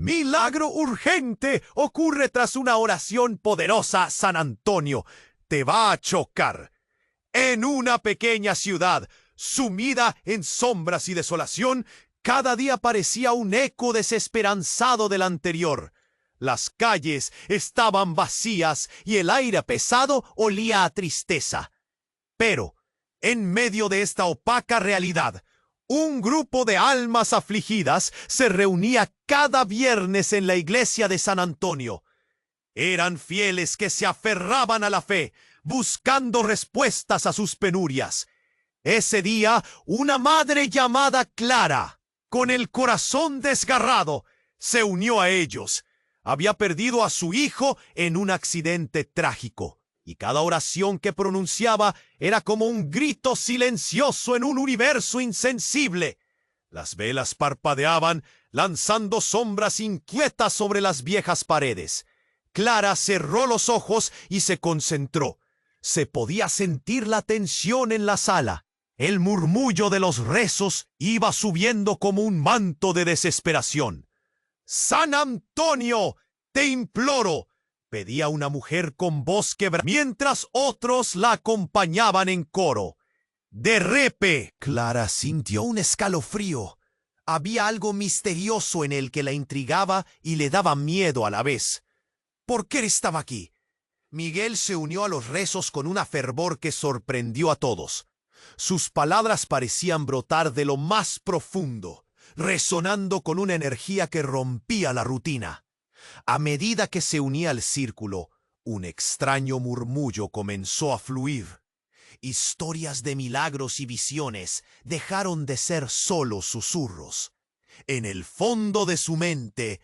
Milagro urgente ocurre tras una oración poderosa, San Antonio. Te va a chocar. En una pequeña ciudad, sumida en sombras y desolación, cada día parecía un eco desesperanzado del anterior. Las calles estaban vacías y el aire pesado olía a tristeza. Pero, en medio de esta opaca realidad, un grupo de almas afligidas se reunía cada viernes en la iglesia de San Antonio. Eran fieles que se aferraban a la fe, buscando respuestas a sus penurias. Ese día, una madre llamada Clara, con el corazón desgarrado, se unió a ellos. Había perdido a su hijo en un accidente trágico, y cada oración que pronunciaba era como un grito silencioso en un universo insensible. Las velas parpadeaban, lanzando sombras inquietas sobre las viejas paredes. Clara cerró los ojos y se concentró. Se podía sentir la tensión en la sala. El murmullo de los rezos iba subiendo como un manto de desesperación. «¡San Antonio, te imploro!», pedía una mujer con voz quebrada, mientras otros la acompañaban en coro. De repente, Clara sintió un escalofrío. Había algo misterioso en él que la intrigaba y le daba miedo a la vez. ¿Por qué estaba aquí? Miguel se unió a los rezos con un fervor que sorprendió a todos. Sus palabras parecían brotar de lo más profundo, resonando con una energía que rompía la rutina. A medida que se unía al círculo, un extraño murmullo comenzó a fluir. Historias de milagros y visiones dejaron de ser solo susurros. En el fondo de su mente,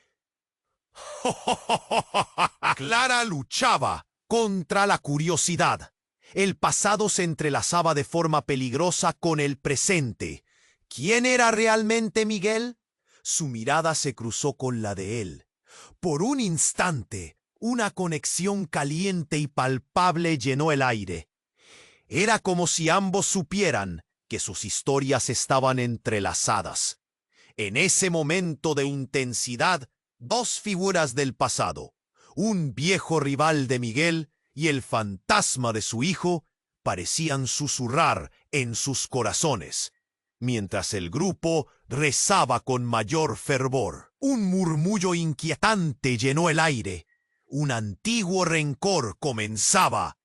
Clara luchaba contra la curiosidad. El pasado se entrelazaba de forma peligrosa con el presente. ¿Quién era realmente Miguel? Su mirada se cruzó con la de él. Por un instante, una conexión caliente y palpable llenó el aire. Era como si ambos supieran que sus historias estaban entrelazadas. En ese momento de intensidad, dos figuras del pasado, un viejo rival de Miguel y el fantasma de su hijo, parecían susurrar en sus corazones, mientras el grupo rezaba con mayor fervor. Un murmullo inquietante llenó el aire. Un antiguo rencor comenzaba.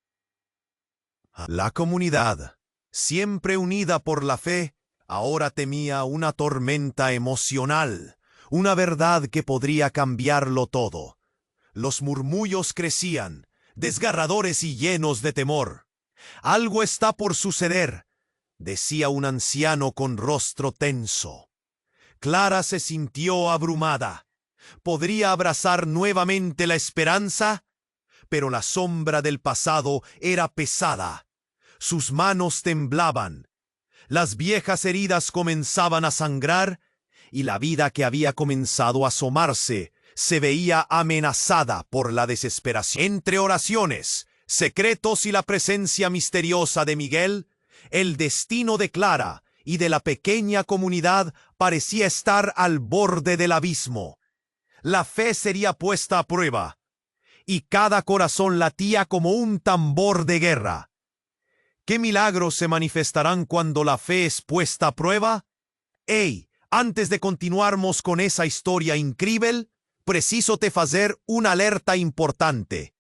La comunidad, siempre unida por la fe, ahora temía una tormenta emocional, una verdad que podría cambiarlo todo. Los murmullos crecían, desgarradores y llenos de temor. «Algo está por suceder», decía un anciano con rostro tenso. Clara se sintió abrumada. ¿Podría abrazar nuevamente la esperanza? Pero la sombra del pasado era pesada. Sus manos temblaban. Las viejas heridas comenzaban a sangrar y la vida que había comenzado a asomarse se veía amenazada por la desesperación. Entre oraciones, secretos y la presencia misteriosa de Miguel, el destino de Clara y de la pequeña comunidad parecía estar al borde del abismo. La fe sería puesta a prueba, y cada corazón latía como un tambor de guerra. ¿Qué milagros se manifestarán cuando la fe es puesta a prueba? ¡Ey! Antes de continuarmos con esa historia increíble, preciso te hacer una alerta importante.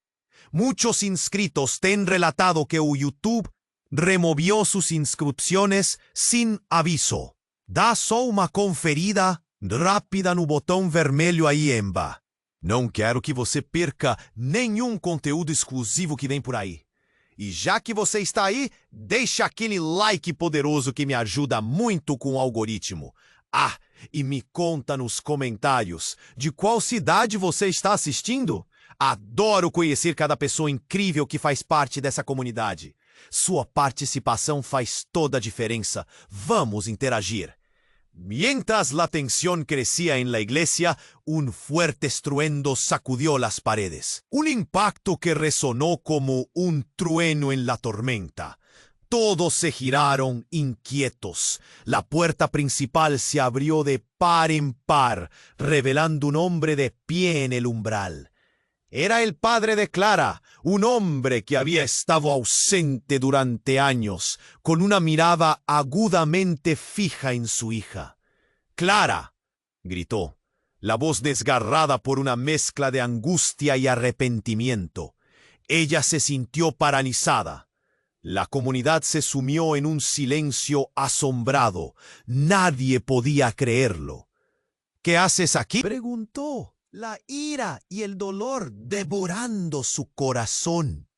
Muchos inscritos te han relatado que YouTube removió sus inscripciones sin aviso. Dá só uma conferida rápida no botão vermelho aí embaixo. Não quero que você perca nenhum conteúdo exclusivo que vem por aí. E já que você está aí, deixa aquele like poderoso que me ajuda muito com o algoritmo. Ah, e me conta nos comentários de qual cidade você está assistindo. Adoro conhecer cada pessoa incrível que faz parte dessa comunidade. Sua participação faz toda a diferença. Vamos interagir. Mientras la tensión crecía en la iglesia, un fuerte estruendo sacudió las paredes. Un impacto que resonó como un trueno en la tormenta. Todos se giraron inquietos. La puerta principal se abrió de par en par, revelando un hombre de pie en el umbral. Era el padre de Clara, un hombre que había estado ausente durante años, con una mirada agudamente fija en su hija. «¡Clara!», gritó, la voz desgarrada por una mezcla de angustia y arrepentimiento. Ella se sintió paralizada. La comunidad se sumió en un silencio asombrado. Nadie podía creerlo. «¿Qué haces aquí?», preguntó, la ira y el dolor devorando su corazón.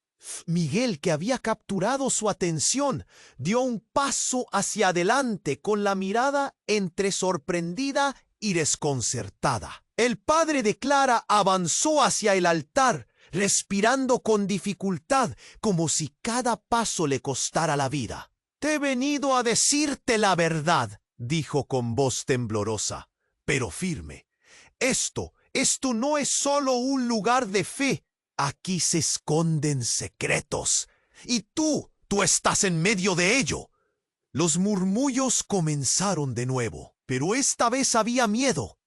Miguel, que había capturado su atención, dio un paso hacia adelante con la mirada entre sorprendida y desconcertada. El padre de Clara avanzó hacia el altar, respirando con dificultad, como si cada paso le costara la vida. «Te he venido a decirte la verdad», dijo con voz temblorosa, pero firme. Esto no es solo un lugar de fe. Aquí se esconden secretos. Y tú estás en medio de ello». Los murmullos comenzaron de nuevo, pero esta vez había miedo.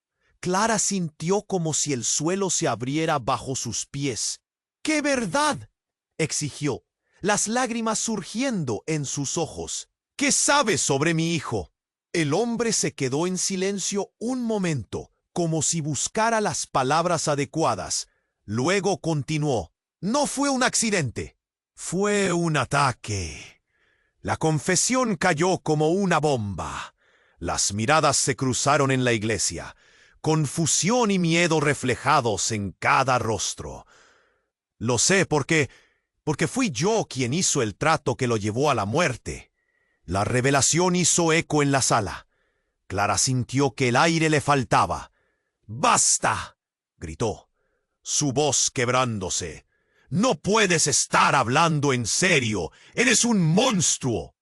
Clara sintió como si el suelo se abriera bajo sus pies. «¡Qué verdad!», exigió, las lágrimas surgiendo en sus ojos. «¿Qué sabes sobre mi hijo?». El hombre se quedó en silencio un momento, como si buscara las palabras adecuadas. Luego continuó. «No fue un accidente. Fue un ataque». La confesión cayó como una bomba. Las miradas se cruzaron en la iglesia, confusión y miedo reflejados en cada rostro. «Lo sé porque fui yo quien hizo el trato que lo llevó a la muerte». La revelación hizo eco en la sala. Clara sintió que el aire le faltaba. «¡Basta!», gritó, su voz quebrándose. «No puedes estar hablando en serio. Eres un monstruo».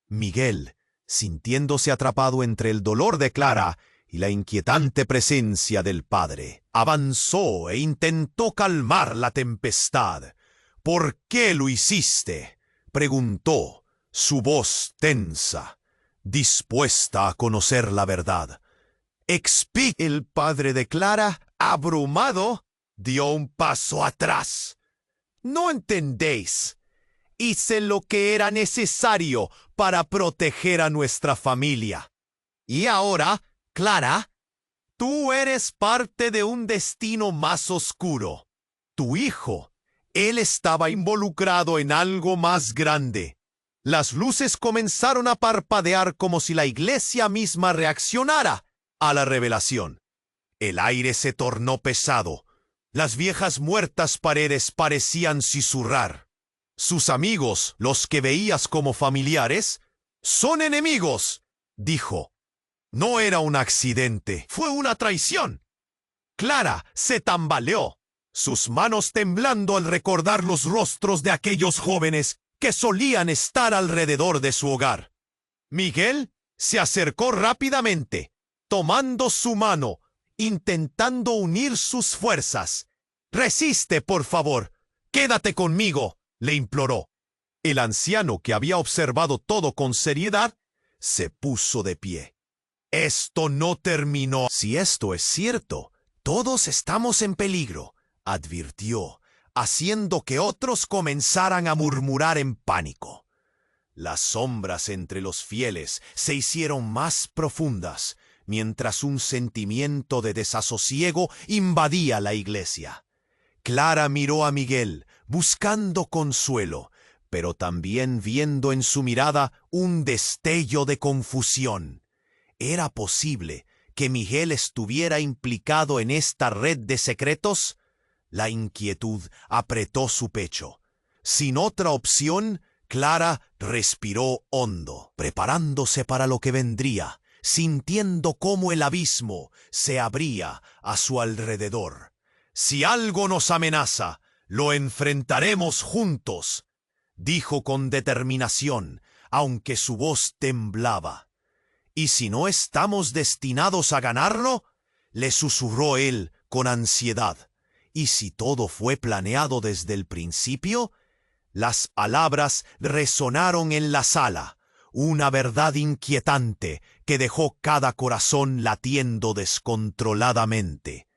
Miguel, sintiéndose atrapado entre el dolor de Clara y la inquietante presencia del padre, avanzó e intentó calmar la tempestad. «¿Por qué lo hiciste?», preguntó, su voz tensa, dispuesta a conocer la verdad. El padre de Clara, abrumado, dio un paso atrás. «No entendéis. Hice lo que era necesario para proteger a nuestra familia. Y ahora, Clara, tú eres parte de un destino más oscuro. Tu hijo, él estaba involucrado en algo más grande». Las luces comenzaron a parpadear como si la iglesia misma reaccionara a la revelación. El aire se tornó pesado. Las viejas muertas paredes parecían susurrar. «Sus amigos, los que veías como familiares, son enemigos», dijo. «No era un accidente, fue una traición». Clara se tambaleó, sus manos temblando al recordar los rostros de aquellos jóvenes que solían estar alrededor de su hogar. Miguel se acercó rápidamente, tomando su mano, intentando unir sus fuerzas. «Resiste, por favor. Quédate conmigo», le imploró. El anciano, que había observado todo con seriedad, se puso de pie. «Esto no terminó». «Si esto es cierto, todos estamos en peligro», advirtió, haciendo que otros comenzaran a murmurar en pánico. Las sombras entre los fieles se hicieron más profundas, mientras un sentimiento de desasosiego invadía la iglesia. Clara miró a Miguel, buscando consuelo, pero también viendo en su mirada un destello de confusión. ¿Era posible que Miguel estuviera implicado en esta red de secretos? La inquietud apretó su pecho. Sin otra opción, Clara respiró hondo, preparándose para lo que vendría, sintiendo cómo el abismo se abría a su alrededor. «Si algo nos amenaza, lo enfrentaremos juntos», dijo con determinación, aunque su voz temblaba. «¿Y si no estamos destinados a ganarlo?», le susurró él con ansiedad. «¿Y si todo fue planeado desde el principio?». Las palabras resonaron en la sala, una verdad inquietante que dejó cada corazón latiendo descontroladamente.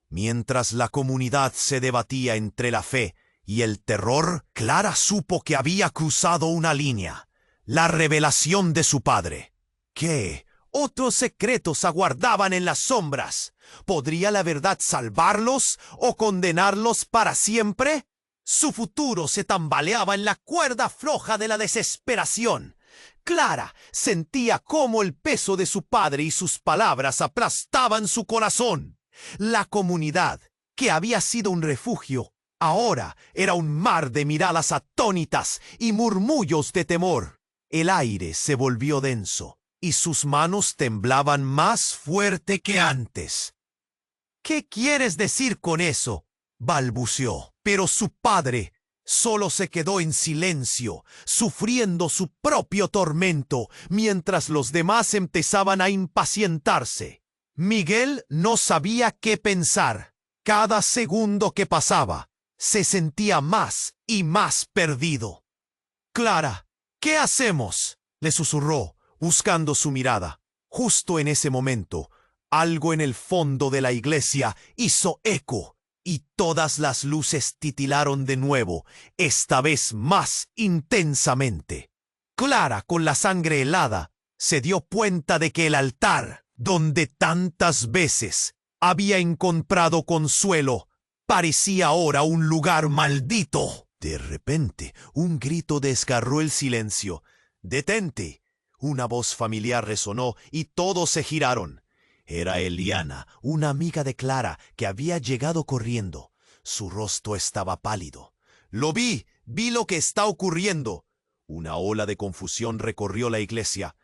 Mientras la comunidad se debatía entre la fe y el terror, Clara supo que había cruzado una línea, la revelación de su padre. ¿Qué otros secretos aguardaban en las sombras? ¿Podría la verdad salvarlos o condenarlos para siempre? Su futuro se tambaleaba en la cuerda floja de la desesperación. Clara sentía cómo el peso de su padre y sus palabras aplastaban su corazón. La comunidad, que había sido un refugio, ahora era un mar de miradas atónitas y murmullos de temor. El aire se volvió denso y sus manos temblaban más fuerte que antes. ¿Qué quieres decir con eso?, balbuceó, pero su padre solo se quedó en silencio, sufriendo su propio tormento, mientras los demás empezaban a impacientarse. Miguel no sabía qué pensar. Cada segundo que pasaba, se sentía más y más perdido. «Clara, ¿qué hacemos?», le susurró, buscando su mirada. Justo en ese momento, algo en el fondo de la iglesia hizo eco, y todas las luces titilaron de nuevo, esta vez más intensamente. Clara, con la sangre helada, se dio cuenta de que el altar, donde tantas veces había encontrado consuelo, parecía ahora un lugar maldito. De repente, un grito desgarró el silencio. «¡Detente!». Una voz familiar resonó y todos se giraron. Era Eliana, una amiga de Clara, que había llegado corriendo. Su rostro estaba pálido. «Lo vi lo que está ocurriendo». Una ola de confusión recorrió la iglesia.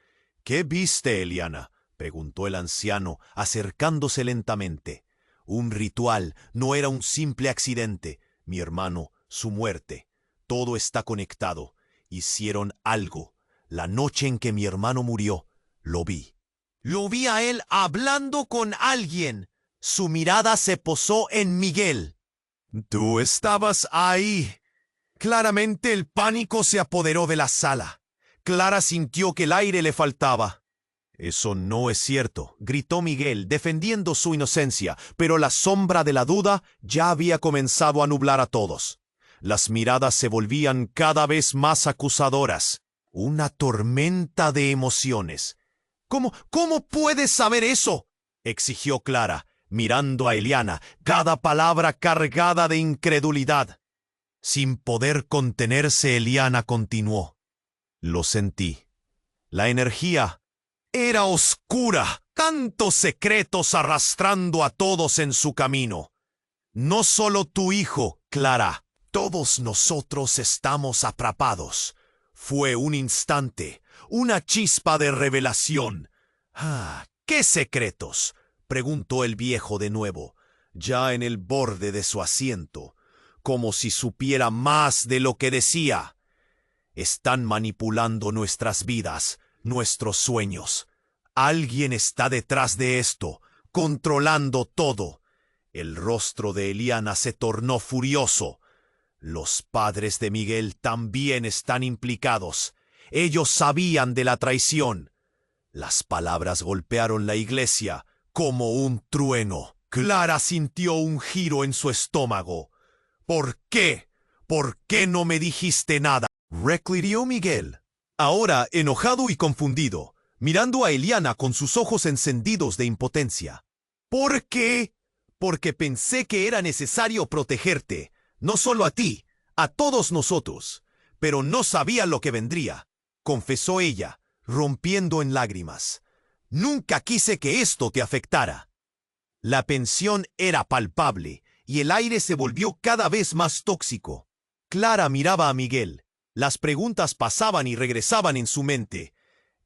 «¿Qué viste, Eliana?», preguntó el anciano, acercándose lentamente. Un ritual, no era un simple accidente. Mi hermano, su muerte. Todo está conectado. Hicieron algo. La noche en que mi hermano murió, lo vi. Lo vi a él hablando con alguien. Su mirada se posó en Miguel. «¿Tú estabas ahí?». Claramente el pánico se apoderó de la sala. Clara sintió que el aire le faltaba. «Eso no es cierto», gritó Miguel, defendiendo su inocencia, pero la sombra de la duda ya había comenzado a nublar a todos. Las miradas se volvían cada vez más acusadoras. Una tormenta de emociones. ¿Cómo puedes saber eso?», exigió Clara, mirando a Eliana, cada palabra cargada de incredulidad. Sin poder contenerse, Eliana continuó. «Lo sentí. La energía era oscura, tantos secretos arrastrando a todos en su camino. No solo tu hijo, Clara, todos nosotros estamos atrapados. Fue un instante, una chispa de revelación». «¿Qué secretos?», preguntó el viejo de nuevo, ya en el borde de su asiento, como si supiera más de lo que decía. «Están manipulando nuestras vidas, nuestros sueños. Alguien está detrás de esto, controlando todo». El rostro de Eliana se tornó furioso. «Los padres de Miguel también están implicados. Ellos sabían de la traición». Las palabras golpearon la iglesia como un trueno. Clara sintió un giro en su estómago. «¿Por qué? ¿Por qué no me dijiste nada?», reclirió Miguel, ahora enojado y confundido, mirando a Eliana con sus ojos encendidos de impotencia. «¿Por qué?». «Porque pensé que era necesario protegerte, no solo a ti, a todos nosotros. Pero no sabía lo que vendría», confesó ella, rompiendo en lágrimas. «Nunca quise que esto te afectara». La tensión era palpable y el aire se volvió cada vez más tóxico. Clara miraba a Miguel. Las preguntas pasaban y regresaban en su mente.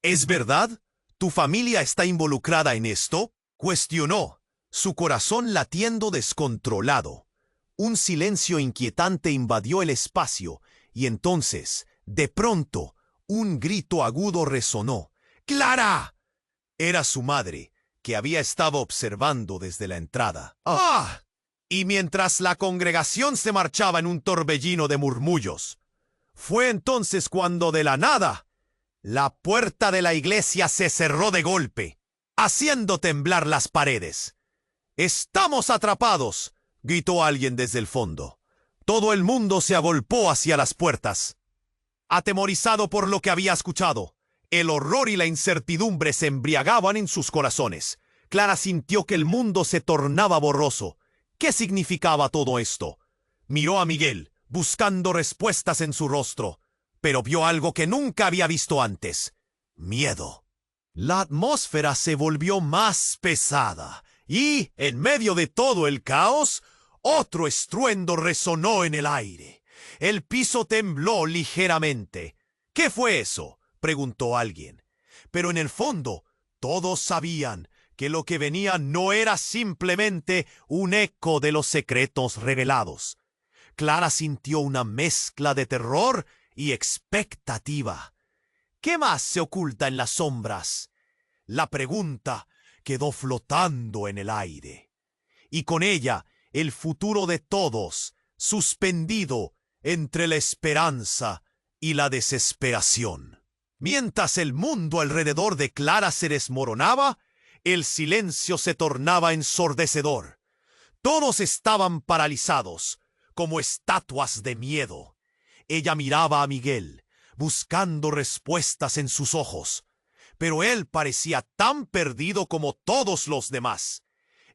«¿Es verdad? ¿Tu familia está involucrada en esto?», cuestionó, su corazón latiendo descontrolado. Un silencio inquietante invadió el espacio y entonces, de pronto, un grito agudo resonó. «¡Clara!». Era su madre, que había estado observando desde la entrada. Y mientras la congregación se marchaba en un torbellino de murmullos, Fue entonces cuando de la nada la puerta de la iglesia se cerró de golpe, haciendo temblar las paredes. «¡Estamos atrapados!», gritó alguien desde el fondo. Todo el mundo se agolpó hacia las puertas. Atemorizado por lo que había escuchado, el horror y la incertidumbre se embriagaban en sus corazones. Clara sintió que el mundo se tornaba borroso. ¿Qué significaba todo esto? Miró a Miguel, buscando respuestas en su rostro, pero vio algo que nunca había visto antes: miedo. La atmósfera se volvió más pesada y, en medio de todo el caos, otro estruendo resonó en el aire. El piso tembló ligeramente. «¿Qué fue eso?», preguntó alguien. Pero en el fondo, todos sabían que lo que venía no era simplemente un eco de los secretos revelados. Clara sintió una mezcla de terror y expectativa. ¿Qué más se oculta en las sombras? La pregunta quedó flotando en el aire, y con ella el futuro de todos, suspendido entre la esperanza y la desesperación. Mientras el mundo alrededor de Clara se desmoronaba, el silencio se tornaba ensordecedor. Todos estaban paralizados, como estatuas de miedo. Ella miraba a Miguel, buscando respuestas en sus ojos, pero él parecía tan perdido como todos los demás.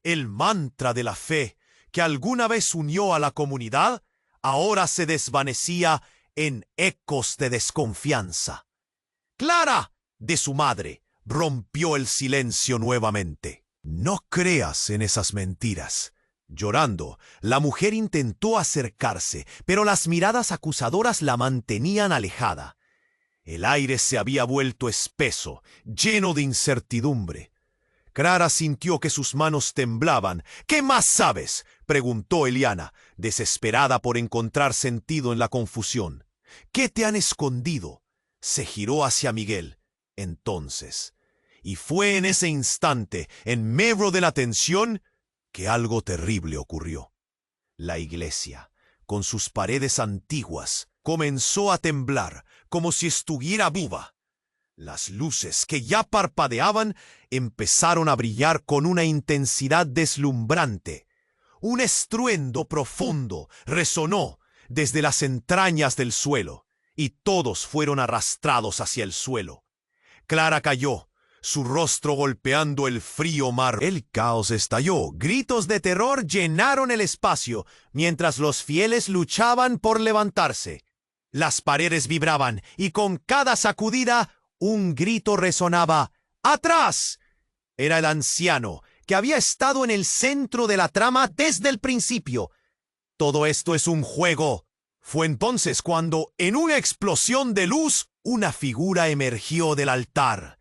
El mantra de la fe que alguna vez unió a la comunidad ahora se desvanecía en ecos de desconfianza. «¡Clara!», de su madre, rompió el silencio nuevamente. «No creas en esas mentiras». Llorando, la mujer intentó acercarse, pero las miradas acusadoras la mantenían alejada. El aire se había vuelto espeso, lleno de incertidumbre. Clara sintió que sus manos temblaban. «¿Qué más sabes?», preguntó Eliana, desesperada por encontrar sentido en la confusión. «¿Qué te han escondido?». Se giró hacia Miguel. Entonces, y fue en ese instante, en medio de la tensión, que algo terrible ocurrió. La iglesia, con sus paredes antiguas, comenzó a temblar como si estuviera viva. Las luces, que ya parpadeaban, empezaron a brillar con una intensidad deslumbrante. Un estruendo profundo resonó desde las entrañas del suelo, y todos fueron arrastrados hacia el suelo. Clara cayó, su rostro golpeando el frío mar. El caos estalló. Gritos de terror llenaron el espacio, mientras los fieles luchaban por levantarse. Las paredes vibraban, y con cada sacudida, un grito resonaba: «¡Atrás!». Era el anciano, que había estado en el centro de la trama desde el principio. «Todo esto es un juego». Fue entonces cuando, en una explosión de luz, una figura emergió del altar.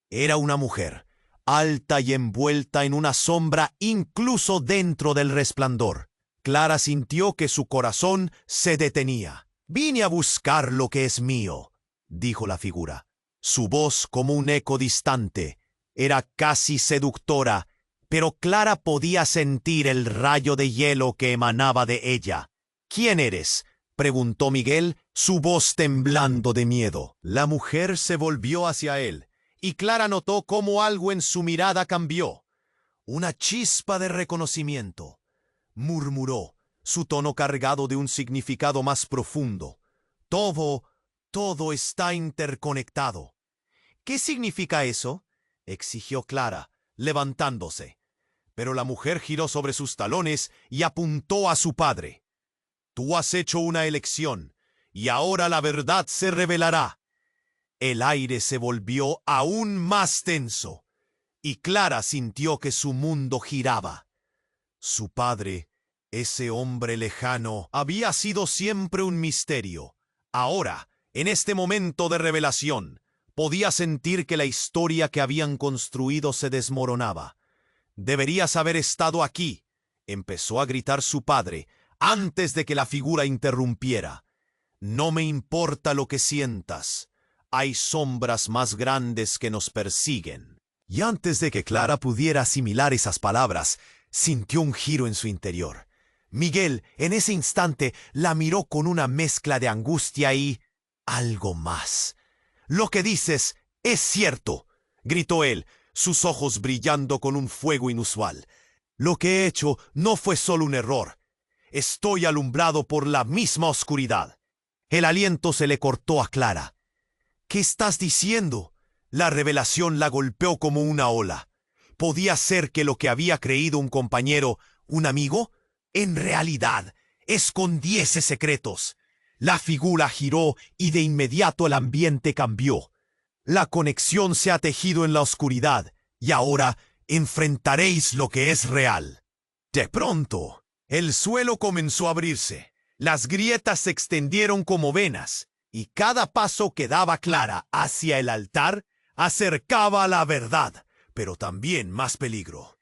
Era una mujer, alta y envuelta en una sombra incluso dentro del resplandor. Clara sintió que su corazón se detenía. «Vine a buscar lo que es mío», dijo la figura. Su voz, como un eco distante, era casi seductora, pero Clara podía sentir el rayo de hielo que emanaba de ella. «¿Quién eres?», preguntó Miguel, su voz temblando de miedo. La mujer se volvió hacia él, y Clara notó cómo algo en su mirada cambió. «Una chispa de reconocimiento», murmuró, su tono cargado de un significado más profundo. Todo está interconectado». «¿Qué significa eso?», exigió Clara, levantándose. Pero la mujer giró sobre sus talones y apuntó a su padre. «Tú has hecho una elección, y ahora la verdad se revelará». El aire se volvió aún más tenso, y Clara sintió que su mundo giraba. Su padre, ese hombre lejano, había sido siempre un misterio. Ahora, en este momento de revelación, podía sentir que la historia que habían construido se desmoronaba. «Deberías haber estado aquí», empezó a gritar su padre, antes de que la figura interrumpiera. «No me importa lo que sientas. Hay sombras más grandes que nos persiguen». Y antes de que Clara pudiera asimilar esas palabras, sintió un giro en su interior. Miguel, en ese instante, la miró con una mezcla de angustia y algo más. «Lo que dices es cierto», gritó él, sus ojos brillando con un fuego inusual. «Lo que he hecho no fue solo un error. Estoy alumbrado por la misma oscuridad». El aliento se le cortó a Clara. «¿Qué estás diciendo?». La revelación la golpeó como una ola. ¿Podía ser que lo que había creído un compañero, un amigo, en realidad escondiese secretos? La figura giró y de inmediato el ambiente cambió. La conexión se ha tejido en la oscuridad y ahora enfrentaréis lo que es real. De pronto, el suelo comenzó a abrirse. Las grietas se extendieron como venas y cada paso que daba Clara hacia el altar acercaba a la verdad, pero también más peligro.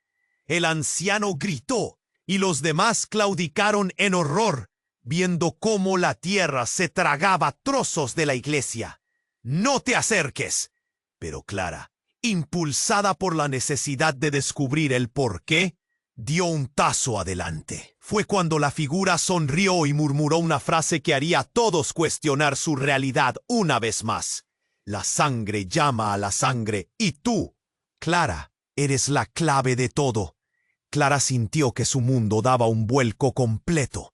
El anciano gritó y los demás claudicaron en horror, viendo cómo la tierra se tragaba trozos de la iglesia. «No te acerques». Pero Clara, impulsada por la necesidad de descubrir el porqué, dio un paso adelante. Fue cuando la figura sonrió y murmuró una frase que haría a todos cuestionar su realidad una vez más. «La sangre llama a la sangre y tú, Clara, eres la clave de todo». Clara sintió que su mundo daba un vuelco completo.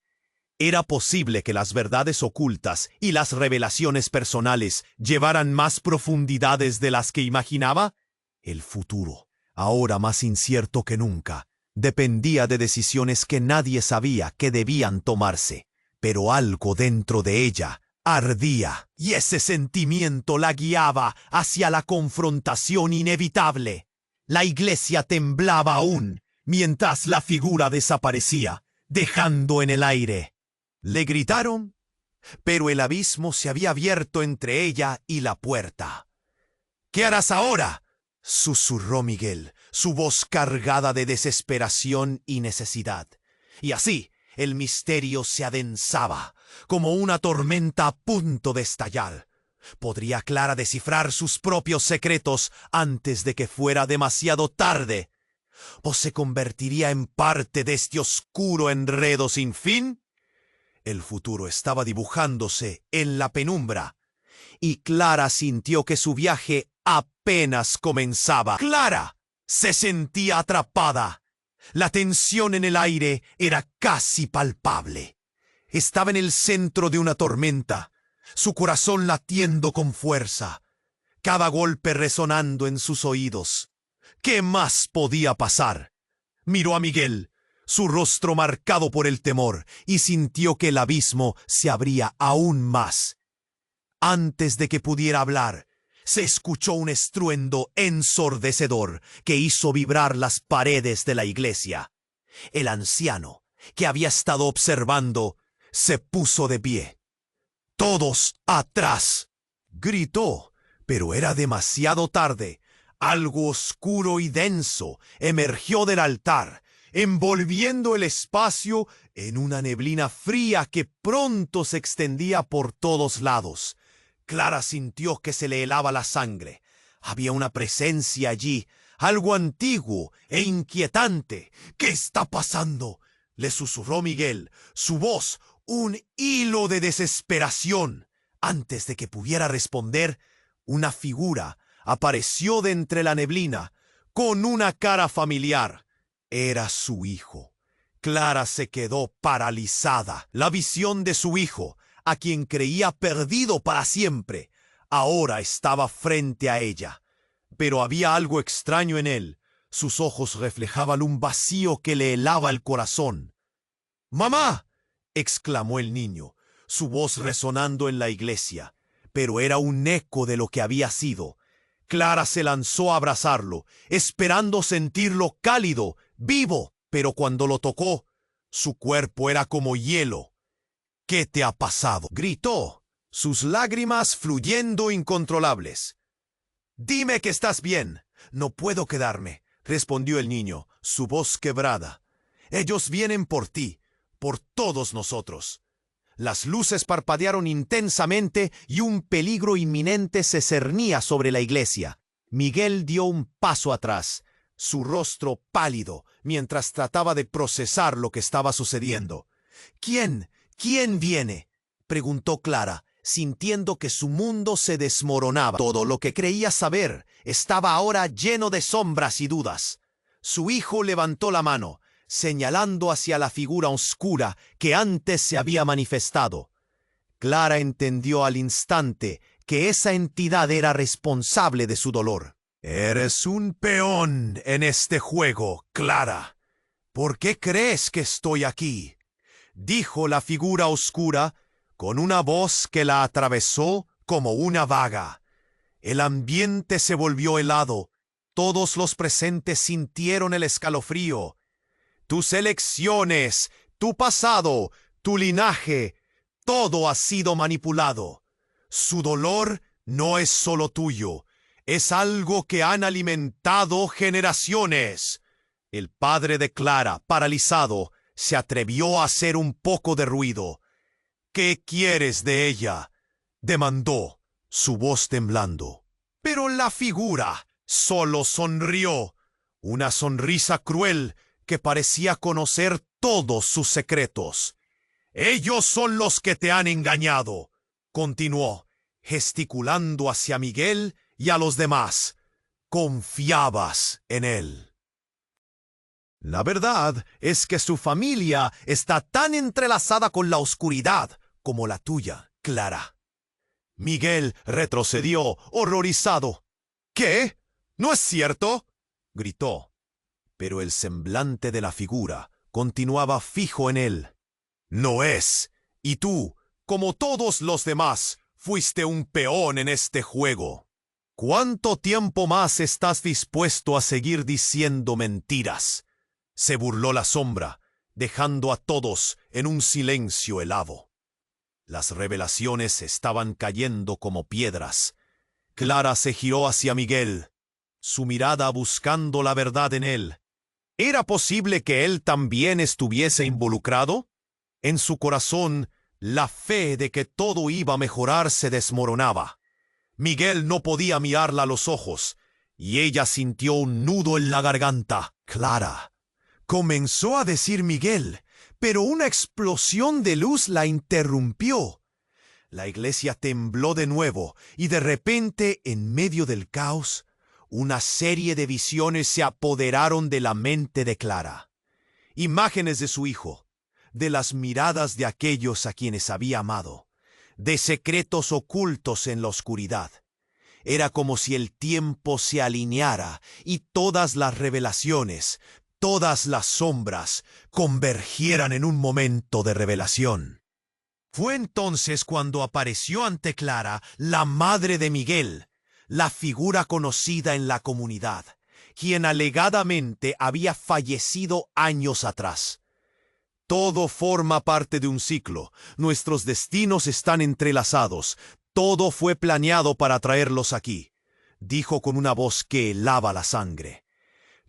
¿Era posible que las verdades ocultas y las revelaciones personales llevaran más profundidades de las que imaginaba? El futuro, ahora más incierto que nunca, dependía de decisiones que nadie sabía que debían tomarse, pero algo dentro de ella ardía, y ese sentimiento la guiaba hacia la confrontación inevitable. La iglesia temblaba aún, mientras la figura desaparecía, dejando en el aire. Le gritaron, pero el abismo se había abierto entre ella y la puerta. «¿Qué harás ahora?», susurró Miguel, su voz cargada de desesperación y necesidad. Y así el misterio se adensaba, como una tormenta a punto de estallar. ¿Podría Clara descifrar sus propios secretos antes de que fuera demasiado tarde? ¿O se convertiría en parte de este oscuro enredo sin fin? El futuro estaba dibujándose en la penumbra, y Clara sintió que su viaje apenas comenzaba. Clara se sentía atrapada. La tensión en el aire era casi palpable. Estaba en el centro de una tormenta, su corazón latiendo con fuerza, cada golpe resonando en sus oídos. ¿Qué más podía pasar? Miró a Miguel, su rostro marcado por el temor, y sintió que el abismo se abría aún más. Antes de que pudiera hablar, se escuchó un estruendo ensordecedor que hizo vibrar las paredes de la iglesia. El anciano, que había estado observando, se puso de pie. «¡Todos atrás!», gritó, pero era demasiado tarde. Algo oscuro y denso emergió del altar, envolviendo el espacio en una neblina fría que pronto se extendía por todos lados. Clara sintió que se le helaba la sangre. Había una presencia allí, algo antiguo e inquietante. «¿Qué está pasando?», le susurró Miguel, su voz un hilo de desesperación. Antes de que pudiera responder, una figura apareció de entre la neblina, con una cara familiar. Era su hijo. Clara se quedó paralizada. La visión de su hijo, a quien creía perdido para siempre, ahora estaba frente a ella. Pero había algo extraño en él. Sus ojos reflejaban un vacío que le helaba el corazón. «¡Mamá!», exclamó el niño, su voz resonando en la iglesia, pero era un eco de lo que había sido. Clara se lanzó a abrazarlo, esperando sentirlo cálido, vivo, pero cuando lo tocó, su cuerpo era como hielo. «¿Qué te ha pasado?», gritó, sus lágrimas fluyendo incontrolables. «Dime que estás bien». «No puedo quedarme», respondió el niño, su voz quebrada. «Ellos vienen por ti, por todos nosotros». Las luces parpadearon intensamente y un peligro inminente se cernía sobre la iglesia. Miguel dio un paso atrás, su rostro pálido, mientras trataba de procesar lo que estaba sucediendo. ¿Quién viene?, preguntó Clara, sintiendo que su mundo se desmoronaba. Todo lo que creía saber estaba ahora lleno de sombras y dudas. Su hijo levantó la mano, señalando hacia la figura oscura que antes se había manifestado. Clara entendió al instante que esa entidad era responsable de su dolor. «Eres un peón en este juego, Clara. ¿Por qué crees que estoy aquí?», dijo la figura oscura, con una voz que la atravesó como una vaga. El ambiente se volvió helado. Todos los presentes sintieron el escalofrío. Tus elecciones, tu pasado, tu linaje, todo ha sido manipulado. Su dolor no es solo tuyo, es algo que han alimentado generaciones. El padre de Clara, paralizado, se atrevió a hacer un poco de ruido. «¿Qué quieres de ella?», demandó, su voz temblando. Pero la figura solo sonrió, una sonrisa cruel que parecía conocer todos sus secretos. «Ellos son los que te han engañado», continuó, gesticulando hacia Miguel y a los demás. «Confiabas en él. La verdad es que su familia está tan entrelazada con la oscuridad como la tuya, Clara». Miguel retrocedió, horrorizado. «¿Qué? ¿No es cierto?», gritó. Pero el semblante de la figura continuaba fijo en él. «No es. Y tú, como todos los demás, fuiste un peón en este juego. ¿Cuánto tiempo más estás dispuesto a seguir diciendo mentiras?», se burló la sombra, dejando a todos en un silencio helado. Las revelaciones estaban cayendo como piedras. Clara se giró hacia Miguel, su mirada buscando la verdad en él. ¿Era posible que él también estuviese involucrado? En su corazón, la fe de que todo iba a mejorar se desmoronaba. Miguel no podía mirarla a los ojos, y ella sintió un nudo en la garganta. «Clara», comenzó a decir Miguel, pero una explosión de luz la interrumpió. La iglesia tembló de nuevo, y de repente, en medio del caos, una serie de visiones se apoderaron de la mente de Clara. Imágenes de su hijo, de las miradas de aquellos a quienes había amado, de secretos ocultos en la oscuridad. Era como si el tiempo se alineara y todas las revelaciones, todas las sombras, convergieran en un momento de revelación. Fue entonces cuando apareció ante Clara la madre de Miguel, la figura conocida en la comunidad, quien alegadamente había fallecido años atrás. Todo forma parte de un ciclo. Nuestros destinos están entrelazados. Todo fue planeado para traerlos aquí, dijo con una voz que helaba la sangre.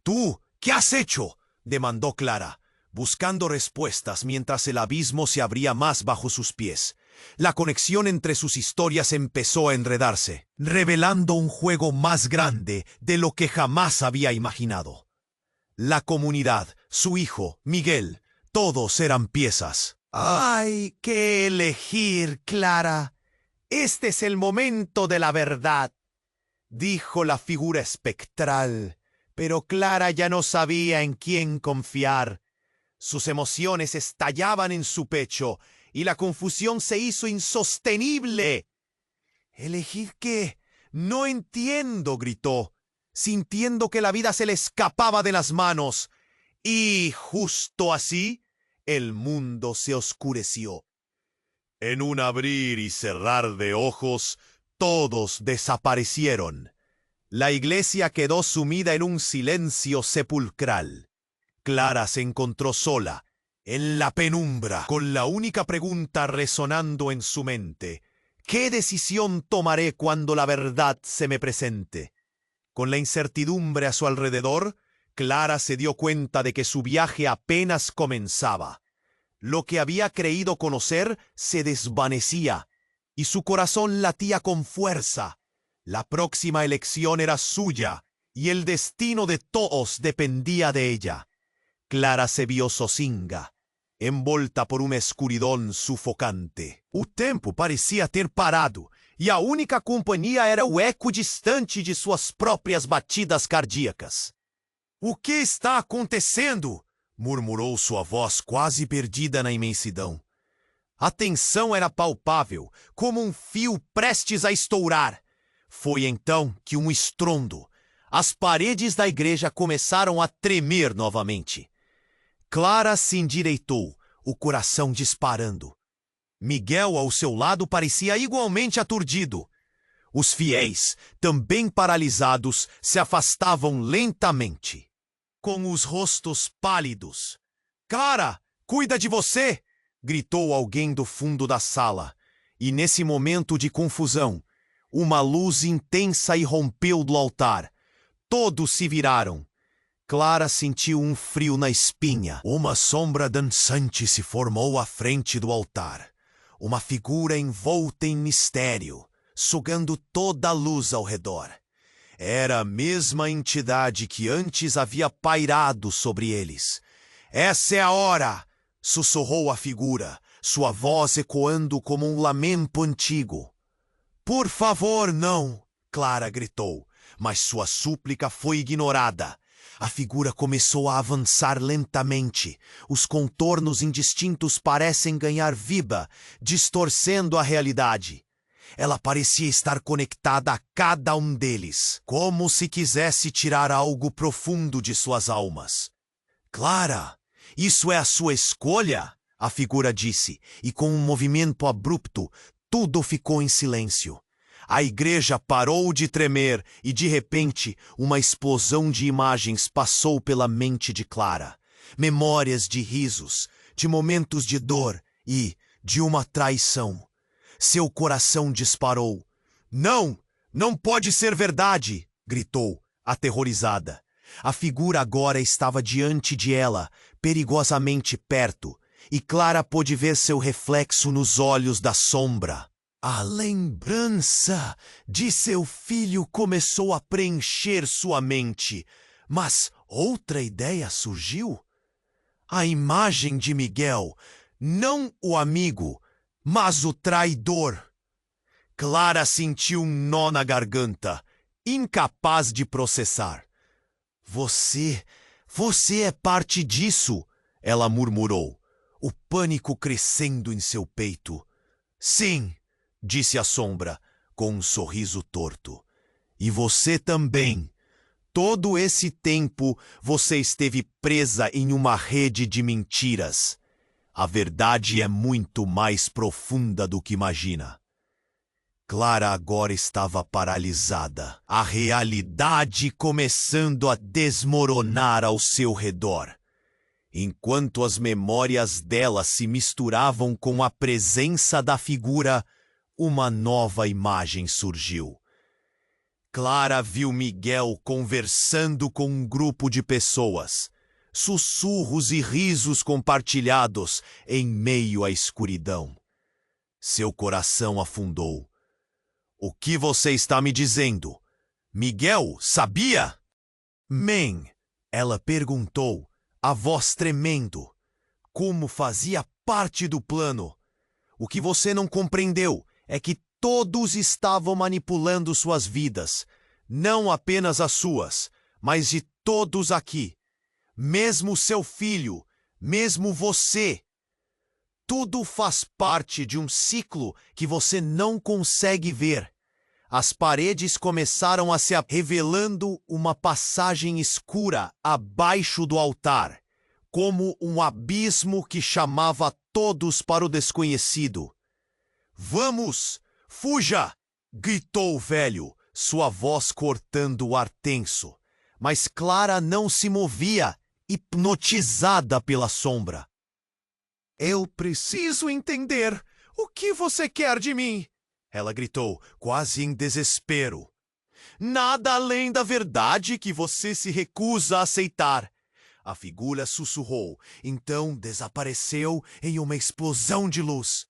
«¿Tú qué has hecho?», demandó Clara, buscando respuestas mientras el abismo se abría más bajo sus pies. La conexión entre sus historias empezó a enredarse, revelando un juego más grande de lo que jamás había imaginado. La comunidad, su hijo, Miguel, todos eran piezas. «Hay que elegir, Clara. Este es el momento de la verdad», dijo la figura espectral. Pero Clara ya no sabía en quién confiar. Sus emociones estallaban en su pecho y la confusión se hizo insostenible. «¿Elegir qué? No entiendo», gritó, sintiendo que la vida se le escapaba de las manos. Y justo así, el mundo se oscureció. En un abrir y cerrar de ojos, todos desaparecieron. La iglesia quedó sumida en un silencio sepulcral. Clara se encontró sola, en la penumbra, con la única pregunta resonando en su mente: ¿qué decisión tomaré cuando la verdad se me presente? Con la incertidumbre a su alrededor, Clara se dio cuenta de que su viaje apenas comenzaba. Lo que había creído conocer se desvanecía, y su corazón latía con fuerza. La próxima elección era suya, y el destino de todos dependía de ella. Clara se vio zocinga. envolta por uma escuridão sufocante. O tempo parecia ter parado, e a única companhia era o eco distante de suas próprias batidas cardíacas. "O que está acontecendo?" murmurou sua voz quase perdida na imensidão. A tensão era palpável, como um fio prestes a estourar. Foi então que um estrondo. As paredes da igreja começaram a tremer novamente. Clara se endireitou, o coração disparando. Miguel, ao seu lado, parecia igualmente aturdido. Os fiéis, também paralisados, se afastavam lentamente, com os rostos pálidos. "Clara, cuida de você!" gritou alguém do fundo da sala. E nesse momento de confusão, uma luz intensa irrompeu do altar. Todos se viraram. Clara sentiu um frio na espinha. Uma sombra dançante se formou à frente do altar. Uma figura envolta em mistério, sugando toda a luz ao redor. Era a mesma entidade que antes havia pairado sobre eles. "Essa é a hora!" sussurrou a figura, sua voz ecoando como um lamento antigo. "Por favor, não!" Clara gritou, mas sua súplica foi ignorada. A figura começou a avançar lentamente. Os contornos indistintos parecem ganhar vida, distorcendo a realidade. Ela parecia estar conectada a cada um deles, como se quisesse tirar algo profundo de suas almas. "Clara, isso é a sua escolha?" a figura disse, e com um movimento abrupto, tudo ficou em silêncio. A igreja parou de tremer e, de repente, uma explosão de imagens passou pela mente de Clara. Memórias de risos, de momentos de dor e de uma traição. Seu coração disparou. "Não! Não pode ser verdade!" gritou, aterrorizada. A figura agora estava diante de ela, perigosamente perto, e Clara pôde ver seu reflexo nos olhos da sombra. A lembrança de seu filho começou a preencher sua mente, mas outra ideia surgiu. A imagem de Miguel, não o amigo, mas o traidor. Clara sentiu um nó na garganta, incapaz de processar. Você é parte disso, ela murmurou, o pânico crescendo em seu peito. "Sim", disse a sombra, com um sorriso torto. "E você também. Todo esse tempo você esteve presa em uma rede de mentiras. A verdade é muito mais profunda do que imagina." Clara agora estava paralisada, a realidade começando a desmoronar ao seu redor. Enquanto as memórias dela se misturavam com a presença da figura, uma nova imagem surgiu. Clara viu Miguel conversando com um grupo de pessoas, sussurros e risos compartilhados em meio à escuridão. Seu coração afundou. "O que você está me dizendo? Miguel sabia?" "Mãe", ela perguntou, a voz tremendo. "Como fazia parte do plano? O que você não compreendeu é que todos estavam manipulando suas vidas, não apenas as suas, mas de todos aqui. Mesmo seu filho, mesmo você. Tudo faz parte de um ciclo que você não consegue ver." As paredes começaram a se revelando uma passagem escura abaixo do altar, como um abismo que chamava todos para o desconhecido. "Vamos! Fuja!" gritou o velho, sua voz cortando o ar tenso. Mas Clara não se movia, hipnotizada pela sombra. "Eu preciso entender. O que você quer de mim?" ela gritou, quase em desespero. "Nada além da verdade que você se recusa a aceitar." A figura sussurrou, então desapareceu em uma explosão de luz.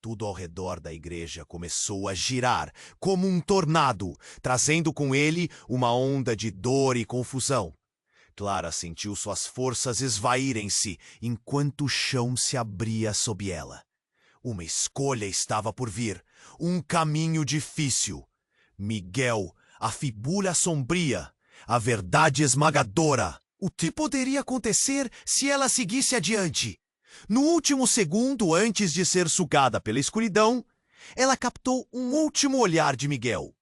Tudo ao redor da igreja começou a girar como um tornado, trazendo com ele uma onda de dor e confusão. Clara sentiu suas forças esvaírem-se enquanto o chão se abria sob ela. Uma escolha estava por vir, um caminho difícil. Miguel, a figura sombria, a verdade esmagadora. O que poderia acontecer se ela seguisse adiante? No último segundo antes de ser sugada pela escuridão, ela captou um último olhar de Miguel.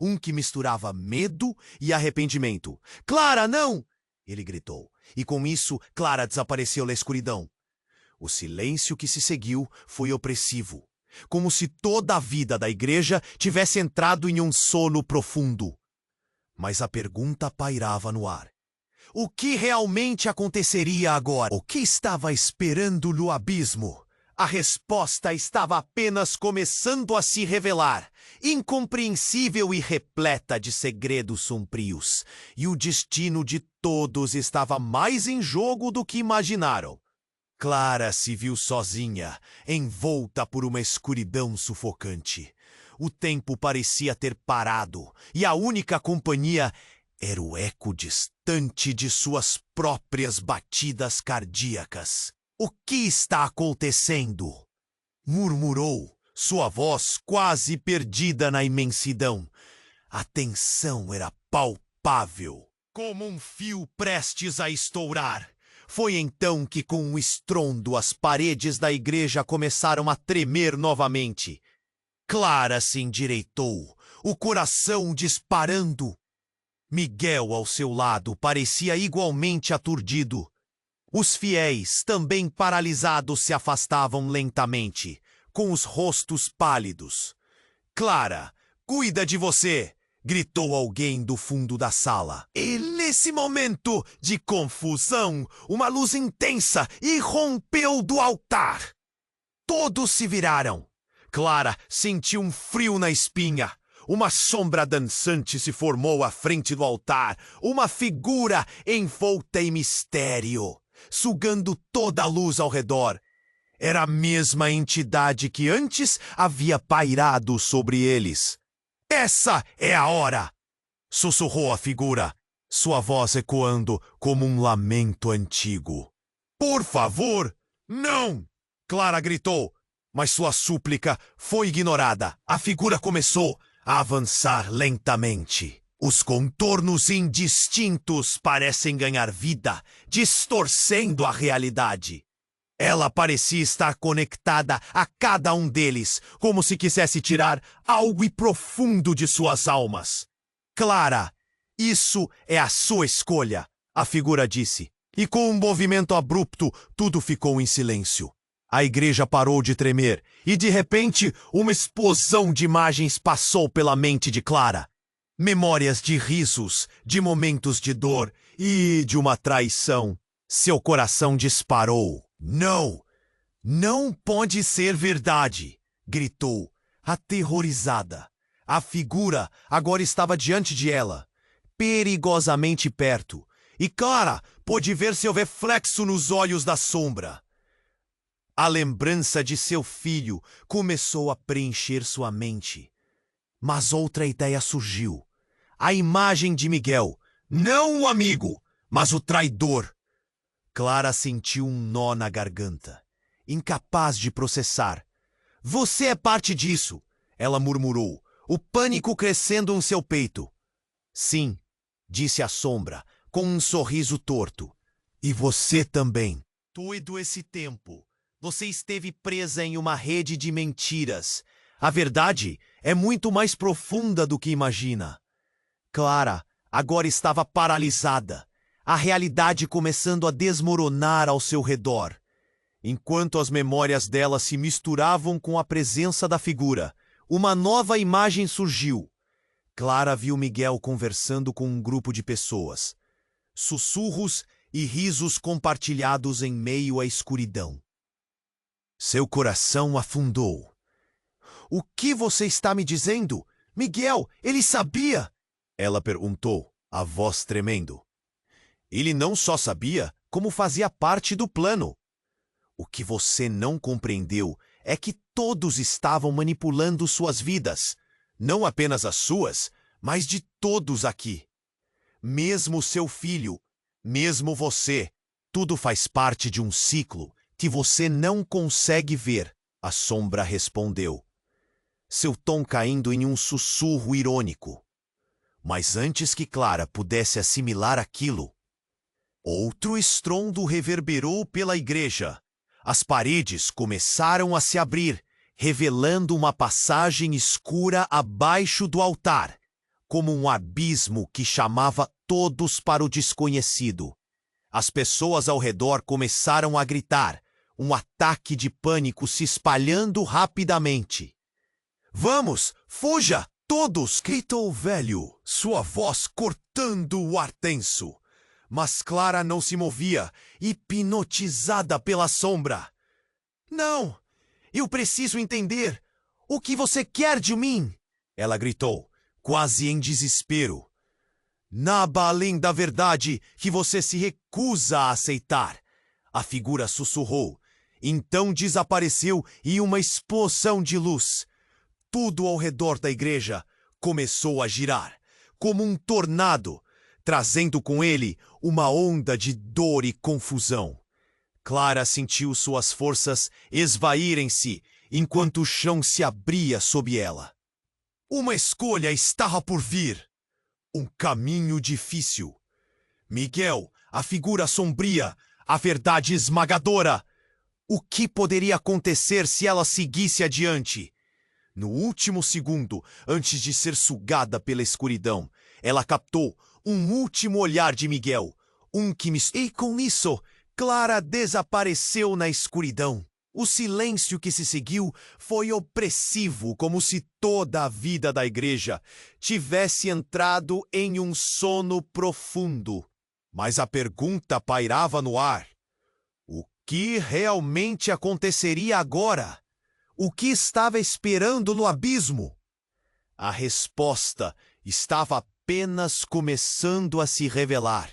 Um que misturava medo e arrependimento. "Clara, não!" ele gritou, e com isso Clara desapareceu na escuridão. O silêncio que se seguiu foi opressivo, como se toda a vida da igreja tivesse entrado em um sono profundo. Mas a pergunta pairava no ar. O que realmente aconteceria agora? O que estava esperando no abismo? A resposta estava apenas começando a se revelar, incompreensível e repleta de segredos sombrios, e o destino de todos estava mais em jogo do que imaginaram. Clara se viu sozinha, envolta por uma escuridão sufocante. O tempo parecia ter parado, e a única companhia era o eco distante de suas próprias batidas cardíacas. "O que está acontecendo?" murmurou, sua voz quase perdida na imensidão. A tensão era palpável, como um fio prestes a estourar. Foi então que, com um estrondo, as paredes da igreja começaram a tremer novamente. Clara se endireitou, o coração disparando. Miguel, ao seu lado, parecia igualmente aturdido. Os fiéis, também paralisados, se afastavam lentamente, com os rostos pálidos. "Clara, cuida de você!" gritou alguém do fundo da sala. E nesse momento de confusão, uma luz intensa irrompeu do altar. Todos se viraram. Clara sentiu um frio na espinha. Uma sombra dançante se formou à frente do altar, uma figura envolta em mistério, sugando toda a luz ao redor. Era a mesma entidade que antes havia pairado sobre eles. "Essa é a hora!" sussurrou a figura, sua voz ecoando como um lamento antigo. "Por favor, não!" Clara gritou, mas sua súplica foi ignorada. A figura começou a avançar lentamente. Os contornos indistintos parecem ganhar vida, distorcendo a realidade. Ela parecia estar conectada a cada um deles, como se quisesse tirar algo profundo de suas almas. "Clara, isso é a sua escolha", a figura disse. E com um movimento abrupto, tudo ficou em silêncio. A igreja parou de tremer, e de repente, uma explosão de imagens passou pela mente de Clara. Memórias de risos, de momentos de dor e de uma traição. Seu coração disparou. "Não! Não pode ser verdade!" gritou, aterrorizada. A figura agora estava diante de ela, perigosamente perto, e Clara pôde ver seu reflexo nos olhos da sombra. A lembrança de seu filho começou a preencher sua mente. Mas outra ideia surgiu. A imagem de Miguel. Não o amigo, mas o traidor. Clara sentiu um nó na garganta, incapaz de processar. "Você é parte disso", ela murmurou, o pânico crescendo em seu peito. "Sim", disse a sombra, com um sorriso torto. "E você também." Todo esse tempo, você esteve presa em uma rede de mentiras. A verdade é muito mais profunda do que imagina. Clara agora estava paralisada, a realidade começando a desmoronar ao seu redor. Enquanto as memórias dela se misturavam com a presença da figura, uma nova imagem surgiu. Clara viu Miguel conversando com um grupo de pessoas. Sussurros e risos compartilhados em meio à escuridão. Seu coração afundou. "O que você está me dizendo? Miguel, ele sabia?" Ela perguntou, a voz tremendo. "Ele não só sabia, como fazia parte do plano. O que você não compreendeu é que todos estavam manipulando suas vidas, não apenas as suas, mas de todos aqui. Mesmo seu filho, Mesmo você, tudo faz parte de um ciclo que você não consegue ver, a sombra respondeu, seu tom caindo em um sussurro irônico. Mas antes que Clara pudesse assimilar aquilo, outro estrondo reverberou pela igreja. As paredes começaram a se abrir, revelando uma passagem escura abaixo do altar, como um abismo que chamava todos para o desconhecido. As pessoas ao redor começaram a gritar, um ataque de pânico se espalhando rapidamente. "Vamos, fuja, todos!" gritou o velho, sua voz cortando o ar tenso. Mas Clara não se movia, hipnotizada pela sombra. "Não! Eu preciso entender! O que você quer de mim?" ela gritou, quase em desespero. "Nada além da verdade que você se recusa a aceitar", a figura sussurrou. Então desapareceu em uma explosão de luz. Tudo ao redor da igreja começou a girar, como um tornado, trazendo com ele uma onda de dor e confusão. Clara sentiu suas forças esvaírem-se enquanto o chão se abria sob ela. Uma escolha estava por vir. Um caminho difícil. Miguel, a figura sombria, a verdade esmagadora. O que poderia acontecer se ela seguisse adiante? No último segundo, antes de ser sugada pela escuridão, ela captou um último olhar de Miguel, E com isso, Clara desapareceu na escuridão. O silêncio que se seguiu foi opressivo, como se toda a vida da igreja tivesse entrado em um sono profundo. Mas a pergunta pairava no ar. O que realmente aconteceria agora? O que estava esperando no abismo? A resposta estava apenas começando a se revelar,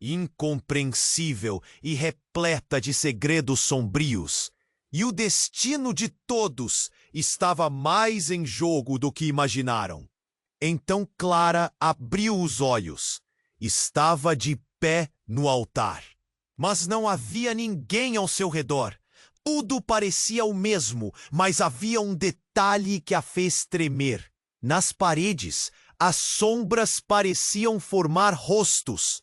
incompreensível e repleta de segredos sombrios. E o destino de todos estava mais em jogo do que imaginaram. Então Clara abriu os olhos. Estava de pé no altar. Mas não havia ninguém ao seu redor. Tudo parecia o mesmo, mas havia um detalhe que a fez tremer. Nas paredes, as sombras pareciam formar rostos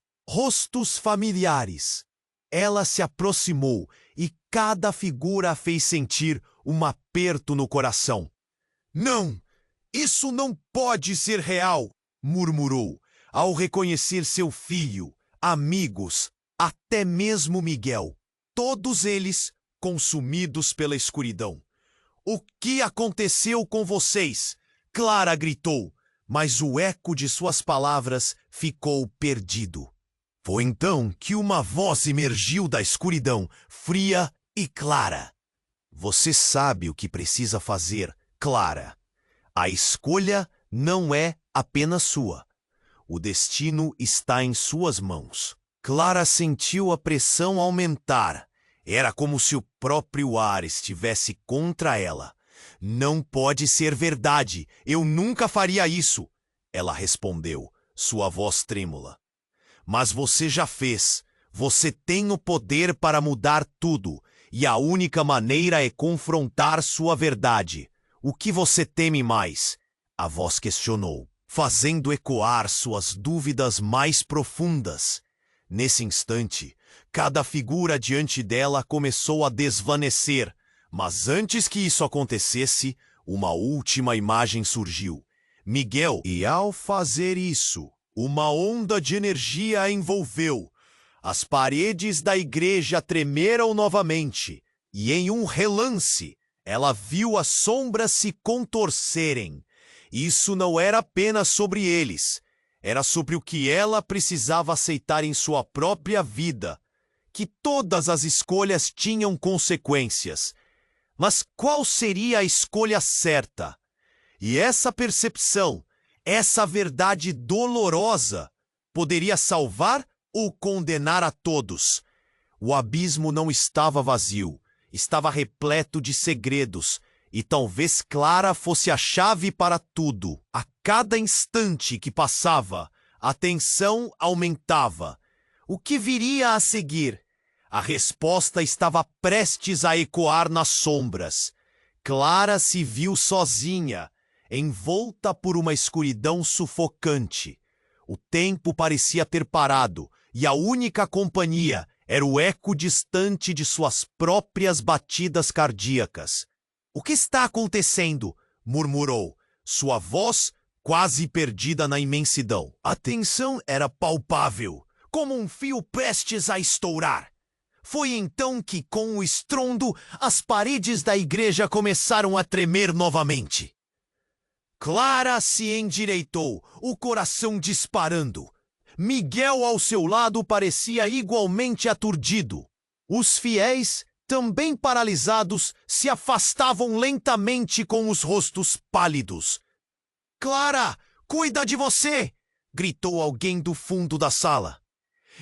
familiares. Ela se aproximou e cada figura a fez sentir um aperto no coração. "Não! Isso não pode ser real!" murmurou, ao reconhecer seu filho, amigos, até mesmo Miguel. Todos eles consumidos pela escuridão. "O que aconteceu com vocês?" Clara gritou, mas o eco de suas palavras ficou perdido. Foi então que uma voz emergiu da escuridão, fria e clara. "Você sabe o que precisa fazer, Clara. A escolha não é apenas sua. O destino está em suas mãos." Clara sentiu a pressão aumentar. Era como se o próprio ar estivesse contra ela. "Não pode ser verdade. Eu nunca faria isso", ela respondeu, sua voz trêmula. "Mas você já fez. Você tem o poder para mudar tudo, e a única maneira é confrontar sua verdade. O que você teme mais?" A voz questionou, fazendo ecoar suas dúvidas mais profundas. Nesse instante, cada figura diante dela começou a desvanecer, mas antes que isso acontecesse, uma última imagem surgiu. Miguel, e ao fazer isso, uma onda de energia a envolveu. As paredes da igreja tremeram novamente, e em um relance, ela viu as sombras se contorcerem. Isso não era apenas sobre eles, era sobre o que ela precisava aceitar em sua própria vida, que todas as escolhas tinham consequências. Mas qual seria a escolha certa? E essa percepção, essa verdade dolorosa, poderia salvar ou condenar a todos. O abismo não estava vazio, estava repleto de segredos, e talvez Clara fosse a chave para tudo. A cada instante que passava, a tensão aumentava. O que viria a seguir? A resposta estava prestes a ecoar nas sombras. Clara se viu sozinha, envolta por uma escuridão sufocante. O tempo parecia ter parado, e a única companhia era o eco distante de suas próprias batidas cardíacas. "O que está acontecendo?" murmurou, sua voz quase perdida na imensidão. A tensão era palpável, como um fio prestes a estourar. Foi então que, com o estrondo, as paredes da igreja começaram a tremer novamente. Clara se endireitou, o coração disparando. Miguel ao seu lado parecia igualmente aturdido. Os fiéis, também paralisados, se afastavam lentamente com os rostos pálidos. "Clara, cuida de você!" gritou alguém do fundo da sala.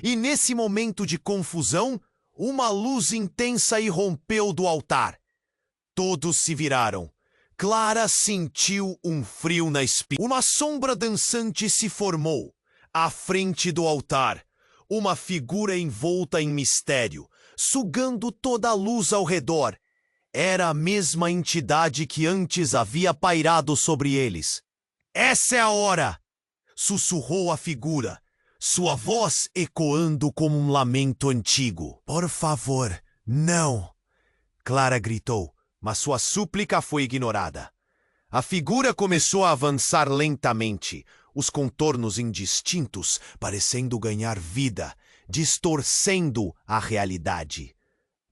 E nesse momento de confusão, uma luz intensa irrompeu do altar. Todos se viraram. Clara sentiu um frio na espinha. Uma sombra dançante se formou. À frente do altar, uma figura envolta em mistério, sugando toda a luz ao redor. Era a mesma entidade que antes havia pairado sobre eles. "Essa é a hora!" sussurrou a figura, sua voz ecoando como um lamento antigo. "Por favor, não!" Clara gritou, mas sua súplica foi ignorada. A figura começou a avançar lentamente, os contornos indistintos parecendo ganhar vida, distorcendo a realidade.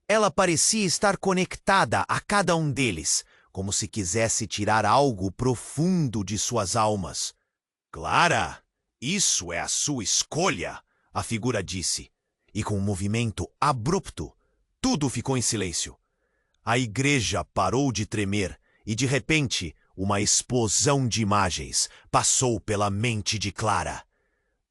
Ela parecia estar conectada a cada um deles, como se quisesse tirar algo profundo de suas almas. "Clara, isso é a sua escolha", a figura disse, e com um movimento abrupto, tudo ficou em silêncio. A igreja parou de tremer e, de repente, uma explosão de imagens passou pela mente de Clara.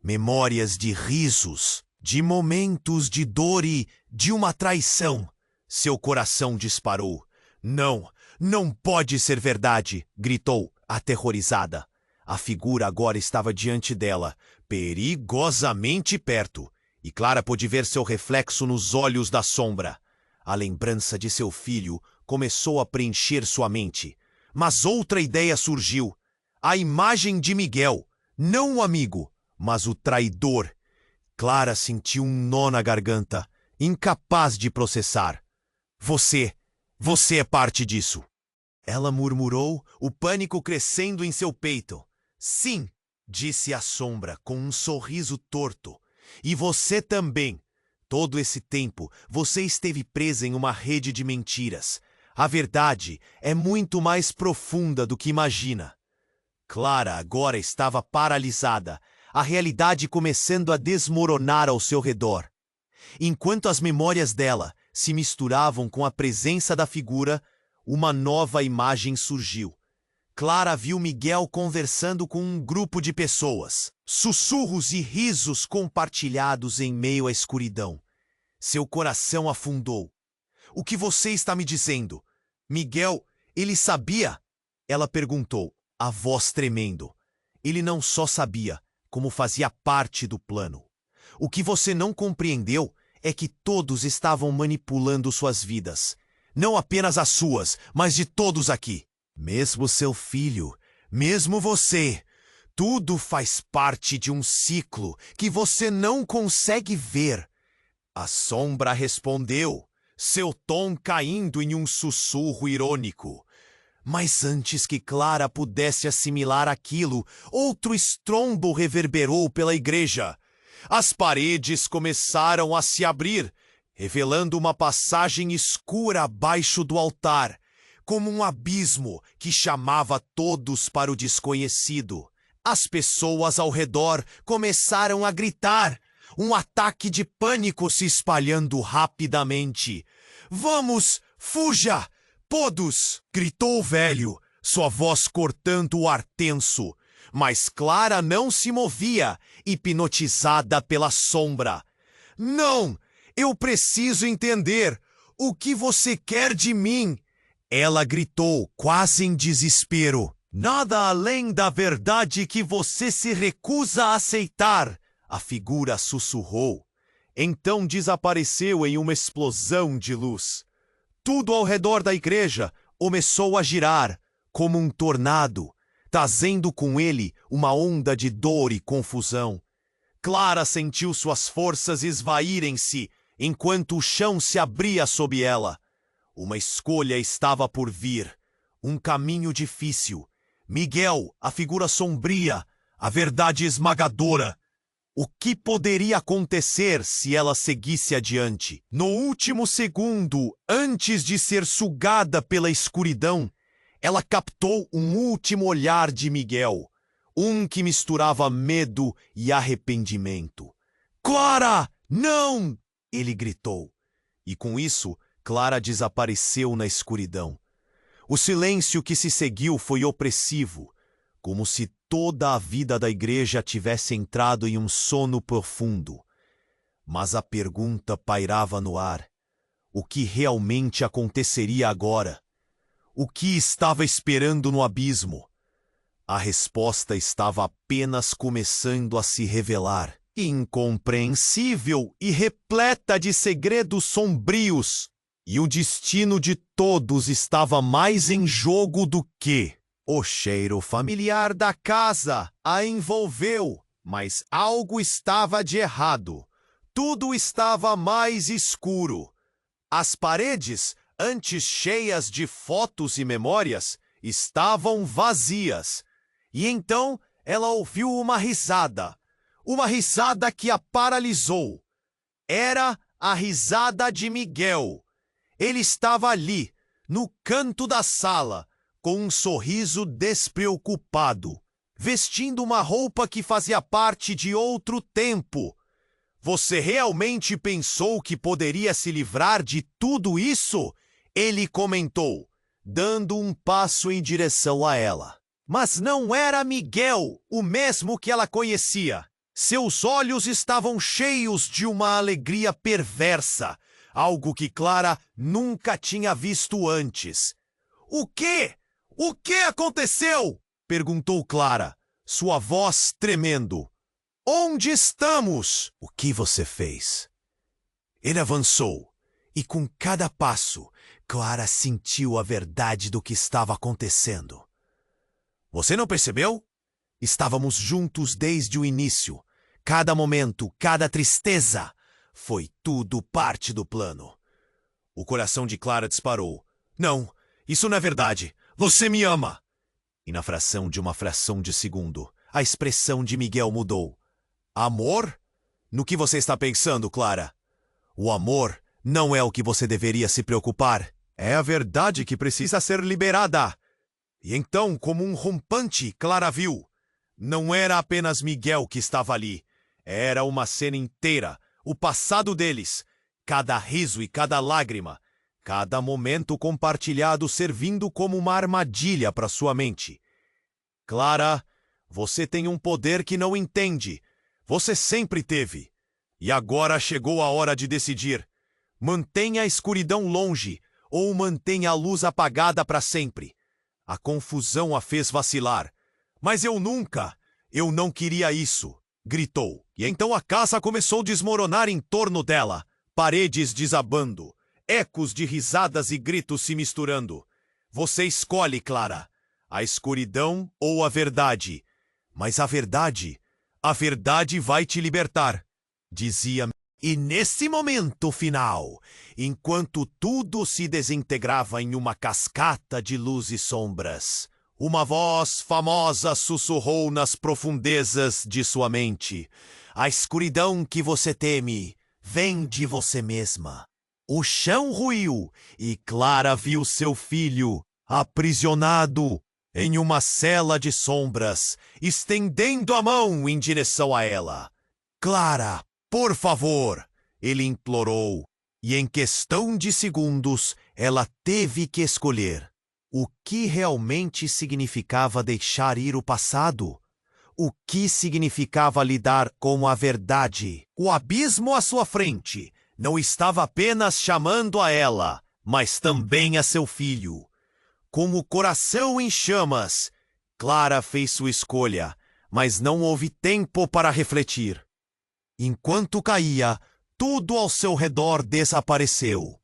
Memórias de risos, de momentos de dor e de uma traição. Seu coração disparou. "Não, não pode ser verdade!" gritou, aterrorizada. A figura agora estava diante dela, perigosamente perto, e Clara pôde ver seu reflexo nos olhos da sombra. A lembrança de seu filho começou a preencher sua mente. Mas outra ideia surgiu. A imagem de Miguel, não o amigo, mas o traidor. Clara sentiu um nó na garganta, incapaz de processar. Você é parte disso." Ela murmurou, o pânico crescendo em seu peito. "Sim", disse a sombra com um sorriso torto. "E você também. Todo esse tempo, você esteve presa em uma rede de mentiras. A verdade é muito mais profunda do que imagina." Clara agora estava paralisada, a realidade começando a desmoronar ao seu redor. Enquanto as memórias dela se misturavam com a presença da figura, uma nova imagem surgiu. Clara viu Miguel conversando com um grupo de pessoas, sussurros e risos compartilhados em meio à escuridão. Seu coração afundou. "O que você está me dizendo? Miguel, ele sabia?" Ela perguntou, a voz tremendo. Ele não só sabia, como fazia parte do plano. O que você não compreendeu é que todos estavam manipulando suas vidas. Não apenas as suas, mas de todos aqui. Mesmo seu filho, mesmo você. Tudo faz parte de um ciclo que você não consegue ver. A sombra respondeu, seu tom caindo em um sussurro irônico. Mas antes que Clara pudesse assimilar aquilo, outro estrondo reverberou pela igreja. As paredes começaram a se abrir, revelando uma passagem escura abaixo do altar, como um abismo que chamava todos para o desconhecido. As pessoas ao redor começaram a gritar, um ataque de pânico se espalhando rapidamente. "Vamos, fuja! Todos!" gritou o velho, sua voz cortando o ar tenso. Mas Clara não se movia, hipnotizada pela sombra. "Não! Eu preciso entender! O que você quer de mim?" Ela gritou, quase em desespero. "Nada além da verdade que você se recusa a aceitar", a figura sussurrou. Então desapareceu em uma explosão de luz. Tudo ao redor da igreja começou a girar, como um tornado, trazendo com ele uma onda de dor e confusão. Clara sentiu suas forças esvaírem-se, enquanto o chão se abria sob ela. Uma escolha estava por vir, um caminho difícil. Miguel, a figura sombria, a verdade esmagadora. O que poderia acontecer se ela seguisse adiante? No último segundo, antes de ser sugada pela escuridão, ela captou um último olhar de Miguel, um que misturava medo e arrependimento. "Clara, não!" ele gritou. E com isso, Clara desapareceu na escuridão. O silêncio que se seguiu foi opressivo, como se toda a vida da igreja tivesse entrado em um sono profundo. Mas a pergunta pairava no ar. O que realmente aconteceria agora? O que estava esperando no abismo? A resposta estava apenas começando a se revelar. Incompreensível e repleta de segredos sombrios. E o destino de todos estava mais em jogo do que... O cheiro familiar da casa a envolveu, mas algo estava de errado. Tudo estava mais escuro. As paredes, antes cheias de fotos e memórias, estavam vazias. E então ela ouviu uma risada que a paralisou. Era a risada de Miguel. Ele estava ali, no canto da sala, com um sorriso despreocupado, vestindo uma roupa que fazia parte de outro tempo. "Você realmente pensou que poderia se livrar de tudo isso?" ele comentou, dando um passo em direção a ela. Mas não era Miguel, o mesmo que ela conhecia. Seus olhos estavam cheios de uma alegria perversa, algo que Clara nunca tinha visto antes. "O quê? O que aconteceu?" perguntou Clara, sua voz tremendo. "Onde estamos?" "O que você fez?" Ele avançou, e com cada passo, Clara sentiu a verdade do que estava acontecendo. "Você não percebeu? Estávamos juntos desde o início. Cada momento, cada tristeza. Foi tudo parte do plano." O coração de Clara disparou. "Não, isso não é verdade. Você me ama!" E na fração de uma fração de segundo, a expressão de Miguel mudou. "Amor? No que você está pensando, Clara? O amor não é o que você deveria se preocupar. É a verdade que precisa ser liberada." E então, como um rompante, Clara viu. Não era apenas Miguel que estava ali. Era uma cena inteira, o passado deles. Cada riso e cada lágrima. Cada momento compartilhado servindo como uma armadilha para sua mente. "Clara, você tem um poder que não entende. Você sempre teve. E agora chegou a hora de decidir. Mantenha a escuridão longe ou mantenha a luz apagada para sempre." A confusão a fez vacilar. "Mas eu não queria isso", gritou. E então a casa começou a desmoronar em torno dela, paredes desabando, ecos de risadas e gritos se misturando. "Você escolhe, Clara, a escuridão ou a verdade. Mas a verdade vai te libertar", dizia. E nesse momento final, enquanto tudo se desintegrava em uma cascata de luz e sombras, uma voz famosa sussurrou nas profundezas de sua mente: "A escuridão que você teme vem de você mesma." O chão ruiu e Clara viu seu filho aprisionado em uma cela de sombras, estendendo a mão em direção a ela. "Clara, por favor", ele implorou, e em questão de segundos ela teve que escolher. O que realmente significava deixar ir o passado? O que significava lidar com a verdade? O abismo à sua frente não estava apenas chamando a ela, mas também a seu filho. Com o coração em chamas, Clara fez sua escolha, mas não houve tempo para refletir. Enquanto caía, tudo ao seu redor desapareceu.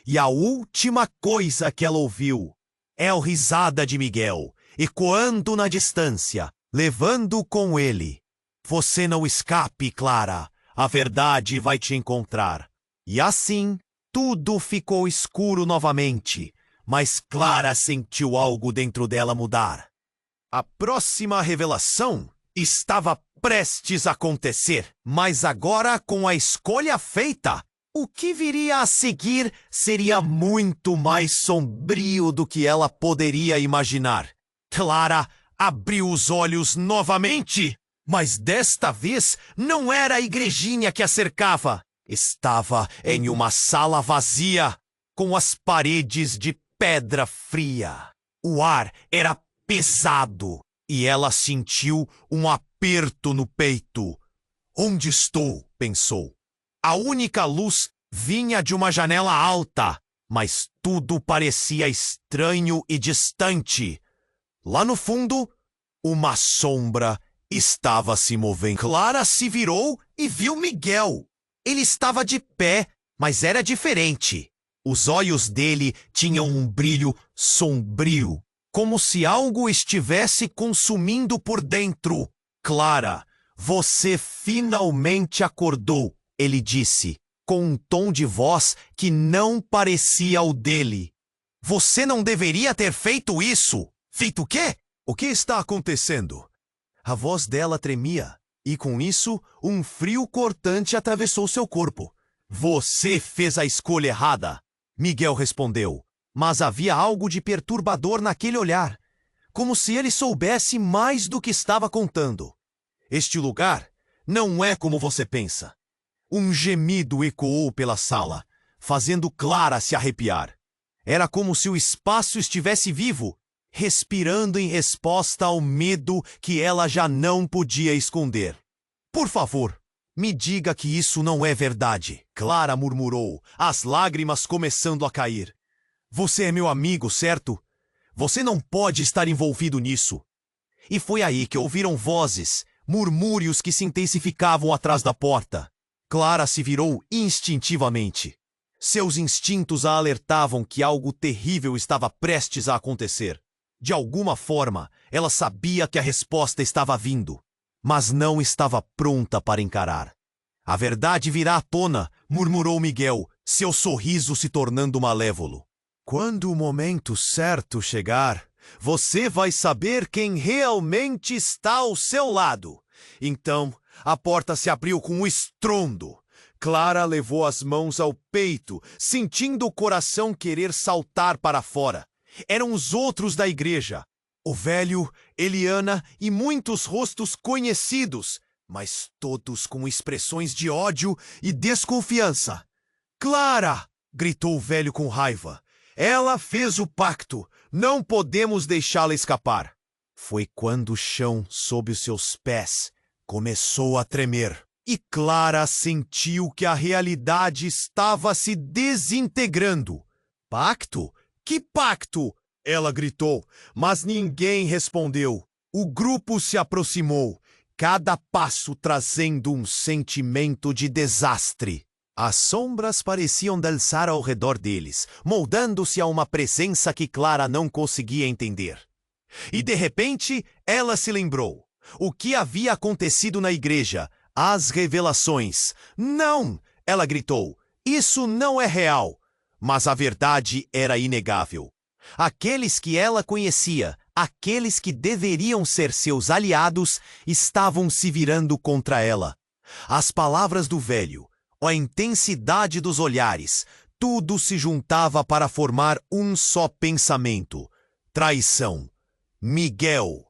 E a última coisa que ela ouviu é a risada de Miguel, ecoando na distância, levando com ele: "Você não escape, Clara. A verdade vai te encontrar." E assim, tudo ficou escuro novamente, mas Clara sentiu algo dentro dela mudar. A próxima revelação estava prestes a acontecer, mas agora, com a escolha feita, o que viria a seguir seria muito mais sombrio do que ela poderia imaginar. Clara abriu os olhos novamente, mas desta vez não era a igrejinha que a cercava. Estava em uma sala vazia, com as paredes de pedra fria. O ar era pesado e ela sentiu um aperto no peito. "Onde estou?" pensou. A única luz vinha de uma janela alta, mas tudo parecia estranho e distante. Lá no fundo, uma sombra estava se movendo. Clara se virou e viu Miguel. Ele estava de pé, mas era diferente. Os olhos dele tinham um brilho sombrio, como se algo estivesse consumindo por dentro. "Clara, você finalmente acordou", ele disse, com um tom de voz que não parecia o dele. "Você não deveria ter feito isso." "Feito o quê? O que está acontecendo?" A voz dela tremia, e com isso, um frio cortante atravessou seu corpo. "Você fez a escolha errada", Miguel respondeu, mas havia algo de perturbador naquele olhar, como se ele soubesse mais do que estava contando. "Este lugar não é como você pensa." Um gemido ecoou pela sala, fazendo Clara se arrepiar. Era como se o espaço estivesse vivo, respirando em resposta ao medo que ela já não podia esconder. "Por favor, me diga que isso não é verdade", Clara murmurou, as lágrimas começando a cair. "Você é meu amigo, certo? Você não pode estar envolvido nisso." E foi aí que ouviram vozes, murmúrios que se intensificavam atrás da porta. Clara se virou instintivamente. Seus instintos a alertavam que algo terrível estava prestes a acontecer. De alguma forma, ela sabia que a resposta estava vindo, mas não estava pronta para encarar. "A verdade virá à tona", murmurou Miguel, seu sorriso se tornando malévolo. "Quando o momento certo chegar, você vai saber quem realmente está ao seu lado." Então, a porta se abriu com um estrondo. Clara levou as mãos ao peito, sentindo o coração querer saltar para fora. Eram os outros da igreja. O velho, Eliana e muitos rostos conhecidos, mas todos com expressões de ódio e desconfiança. "Clara!" gritou o velho com raiva. "Ela fez o pacto. Não podemos deixá-la escapar." Foi quando o chão sob os seus pés começou a tremer. E Clara sentiu que a realidade estava se desintegrando. "Pacto? Que pacto?" ela gritou, mas ninguém respondeu. O grupo se aproximou, cada passo trazendo um sentimento de desastre. As sombras pareciam dançar ao redor deles, moldando-se a uma presença que Clara não conseguia entender. E de repente, ela se lembrou. O que havia acontecido na igreja? As revelações. "Não!" ela gritou. "Isso não é real." Mas a verdade era inegável. Aqueles que ela conhecia, aqueles que deveriam ser seus aliados, estavam se virando contra ela. As palavras do velho, a intensidade dos olhares, tudo se juntava para formar um só pensamento: traição. Miguel.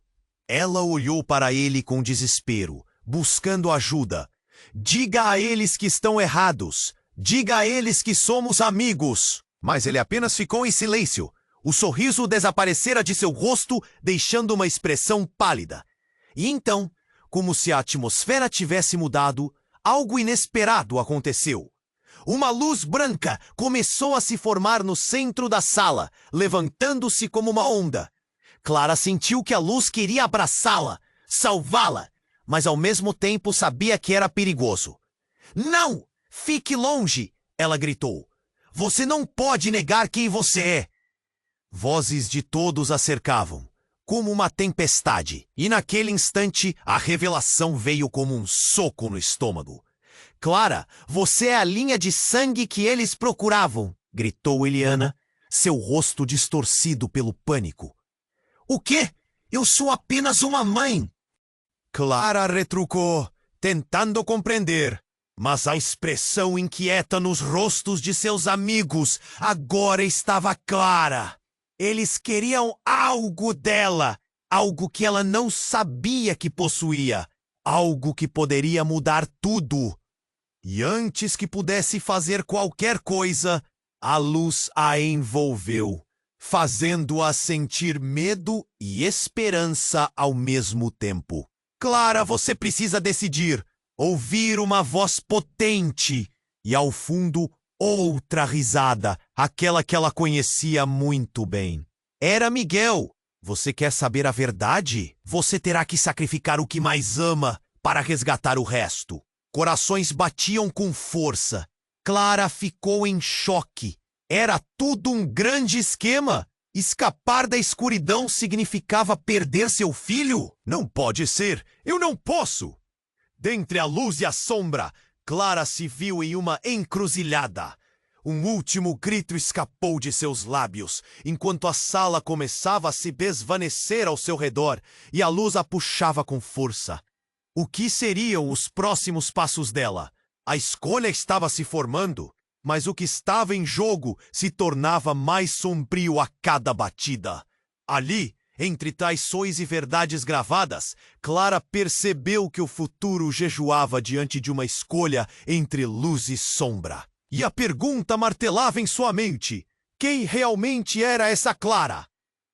Ela olhou para ele com desespero, buscando ajuda. "Diga a eles que estão errados. Diga a eles que somos amigos." Mas ele apenas ficou em silêncio. O sorriso desaparecera de seu rosto, deixando uma expressão pálida. E então, como se a atmosfera tivesse mudado, algo inesperado aconteceu. Uma luz branca começou a se formar no centro da sala, levantando-se como uma onda. Clara sentiu que a luz queria abraçá-la, salvá-la, mas ao mesmo tempo sabia que era perigoso. "Não! Fique longe, ela gritou. Você não pode negar quem você é. Vozes de todos a cercavam, como uma tempestade, e naquele instante a revelação veio como um soco no estômago. Clara, você é a linha de sangue que eles procuravam, gritou Eliana, seu rosto distorcido pelo pânico. O quê? Eu sou apenas uma mãe. Clara retrucou, tentando compreender. Mas a expressão inquieta nos rostos de seus amigos agora estava clara. Eles queriam algo dela, algo que ela não sabia que possuía, algo que poderia mudar tudo. E antes que pudesse fazer qualquer coisa, a luz a envolveu, fazendo-a sentir medo e esperança ao mesmo tempo. Clara, você precisa decidir. Ouvir uma voz potente e, ao fundo, outra risada, aquela que ela conhecia muito bem. Era Miguel. Você quer saber a verdade? Você terá que sacrificar o que mais ama para resgatar o resto. Corações batiam com força. Clara ficou em choque. Era tudo um grande esquema. Escapar da escuridão significava perder seu filho? Não pode ser. Eu não posso. Dentre a luz e a sombra, Clara se viu em uma encruzilhada. Um último grito escapou de seus lábios, enquanto a sala começava a se desvanecer ao seu redor e a luz a puxava com força. O que seriam os próximos passos dela? A escolha estava se formando, mas o que estava em jogo se tornava mais sombrio a cada batida. Ali, entre traições e verdades gravadas, Clara percebeu que o futuro jejuava diante de uma escolha entre luz e sombra. E a pergunta martelava em sua mente: quem realmente era essa Clara?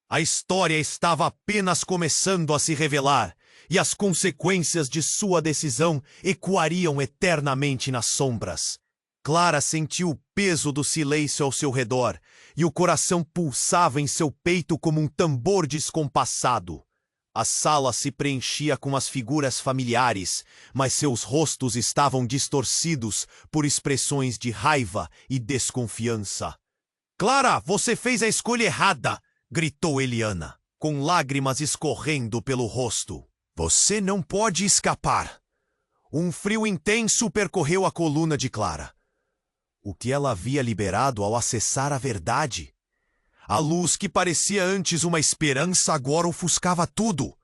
A história estava apenas começando a se revelar, e as consequências de sua decisão ecoariam eternamente nas sombras. Clara sentiu o peso do silêncio ao seu redor, e o coração pulsava em seu peito como um tambor descompassado. A sala se preenchia com as figuras familiares, mas seus rostos estavam distorcidos por expressões de raiva e desconfiança. Clara, você fez a escolha errada! Gritou Eliana, com lágrimas escorrendo pelo rosto. Você não pode escapar! Um frio intenso percorreu a coluna de Clara. O que ela havia liberado ao acessar a verdade? A luz que parecia antes uma esperança agora ofuscava tudo.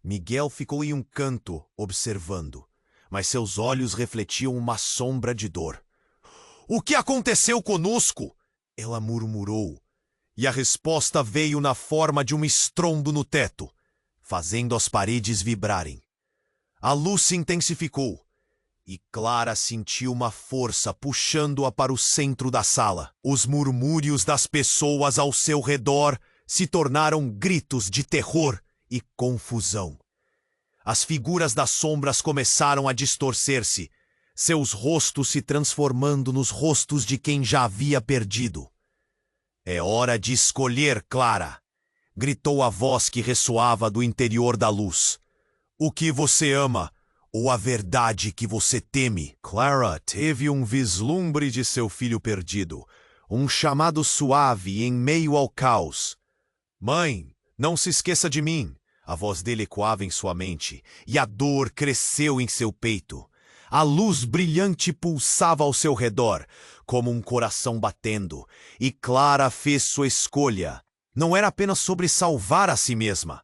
Miguel ficou em um canto, observando, mas seus olhos refletiam uma sombra de dor. O que aconteceu conosco? Ela murmurou, e a resposta veio na forma de um estrondo no teto, fazendo as paredes vibrarem. A luz se intensificou, e Clara sentiu uma força puxando-a para o centro da sala. Os murmúrios das pessoas ao seu redor se tornaram gritos de terror e confusão. As figuras das sombras começaram a distorcer-se, seus rostos se transformando nos rostos de quem já havia perdido. É hora de escolher, Clara! Gritou a voz que ressoava do interior da luz. O que você ama? Ou a verdade que você teme? Clara teve um vislumbre de seu filho perdido, um chamado suave em meio ao caos. Mãe, não se esqueça de mim. A voz dele ecoava em sua mente, e a dor cresceu em seu peito. A luz brilhante pulsava ao seu redor, como um coração batendo, e Clara fez sua escolha. Não era apenas sobre salvar a si mesma,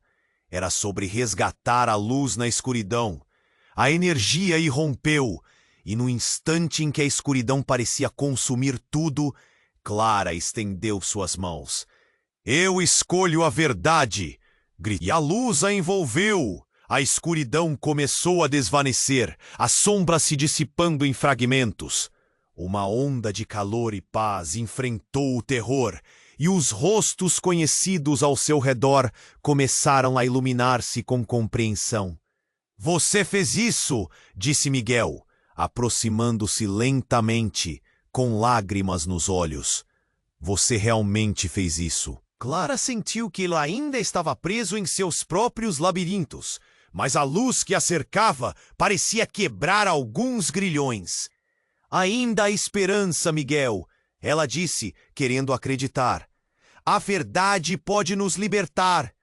era sobre resgatar a luz na escuridão. A energia irrompeu, e no instante em que a escuridão parecia consumir tudo, Clara estendeu suas mãos. Eu escolho a verdade! Gritou. E a luz a envolveu. A escuridão começou a desvanecer, as sombras se dissipando em fragmentos. Uma onda de calor e paz enfrentou o terror, e os rostos conhecidos ao seu redor começaram a iluminar-se com compreensão. Você fez isso, disse Miguel, aproximando-se lentamente, com lágrimas nos olhos. Você realmente fez isso. Clara sentiu que ele ainda estava preso em seus próprios labirintos, mas a luz que a cercava parecia quebrar alguns grilhões. Ainda há esperança, Miguel, ela disse, querendo acreditar. A verdade pode nos libertar.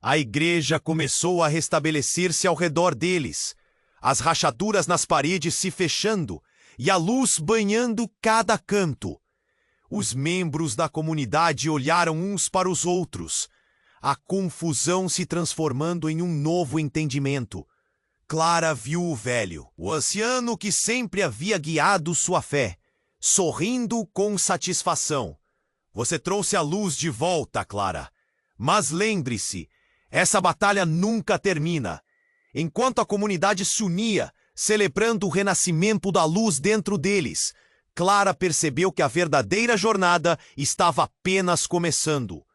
A igreja começou a restabelecer-se ao redor deles, as rachaduras nas paredes se fechando e a luz banhando cada canto. Os membros da comunidade olharam uns para os outros, a confusão se transformando em um novo entendimento. Clara viu o velho, o anciano que sempre havia guiado sua fé, sorrindo com satisfação. Você trouxe a luz de volta, Clara. Mas lembre-se, essa batalha nunca termina. Enquanto a comunidade se unia, celebrando o renascimento da luz dentro deles, Clara percebeu que a verdadeira jornada estava apenas começando.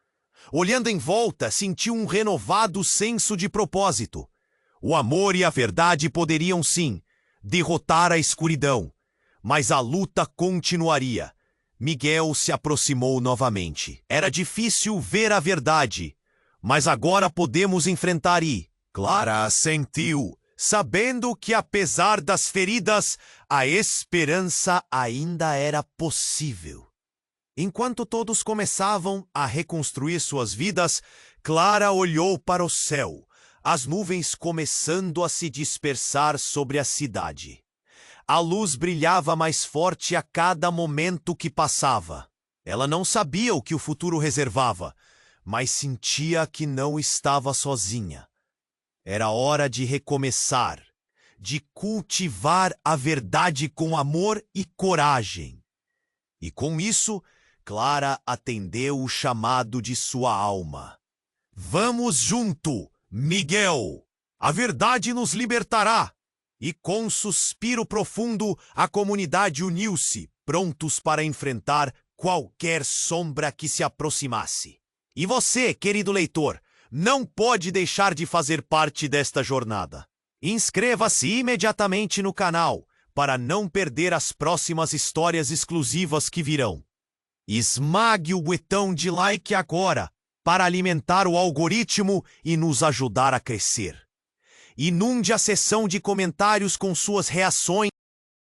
Olhando em volta, sentiu um renovado senso de propósito. O amor e a verdade poderiam, sim, derrotar a escuridão, mas a luta continuaria. Miguel se aproximou novamente. Era difícil ver a verdade, mas agora podemos enfrentar e... Clara assentiu, sabendo que apesar das feridas, a esperança ainda era possível. Enquanto todos começavam a reconstruir suas vidas, Clara olhou para o céu, as nuvens começando a se dispersar sobre a cidade. A luz brilhava mais forte a cada momento que passava. Ela não sabia o que o futuro reservava, mas sentia que não estava sozinha. Era hora de recomeçar, de cultivar a verdade com amor e coragem. E com isso, Clara atendeu o chamado de sua alma. Vamos junto, Miguel! A verdade nos libertará! E com um suspiro profundo, a comunidade uniu-se, prontos para enfrentar qualquer sombra que se aproximasse. E você, querido leitor, não pode deixar de fazer parte desta jornada. Inscreva-se imediatamente no canal para não perder as próximas histórias exclusivas que virão. Esmague o botão de like agora para alimentar o algoritmo e nos ajudar a crescer. Inunde a seção de comentários com suas reações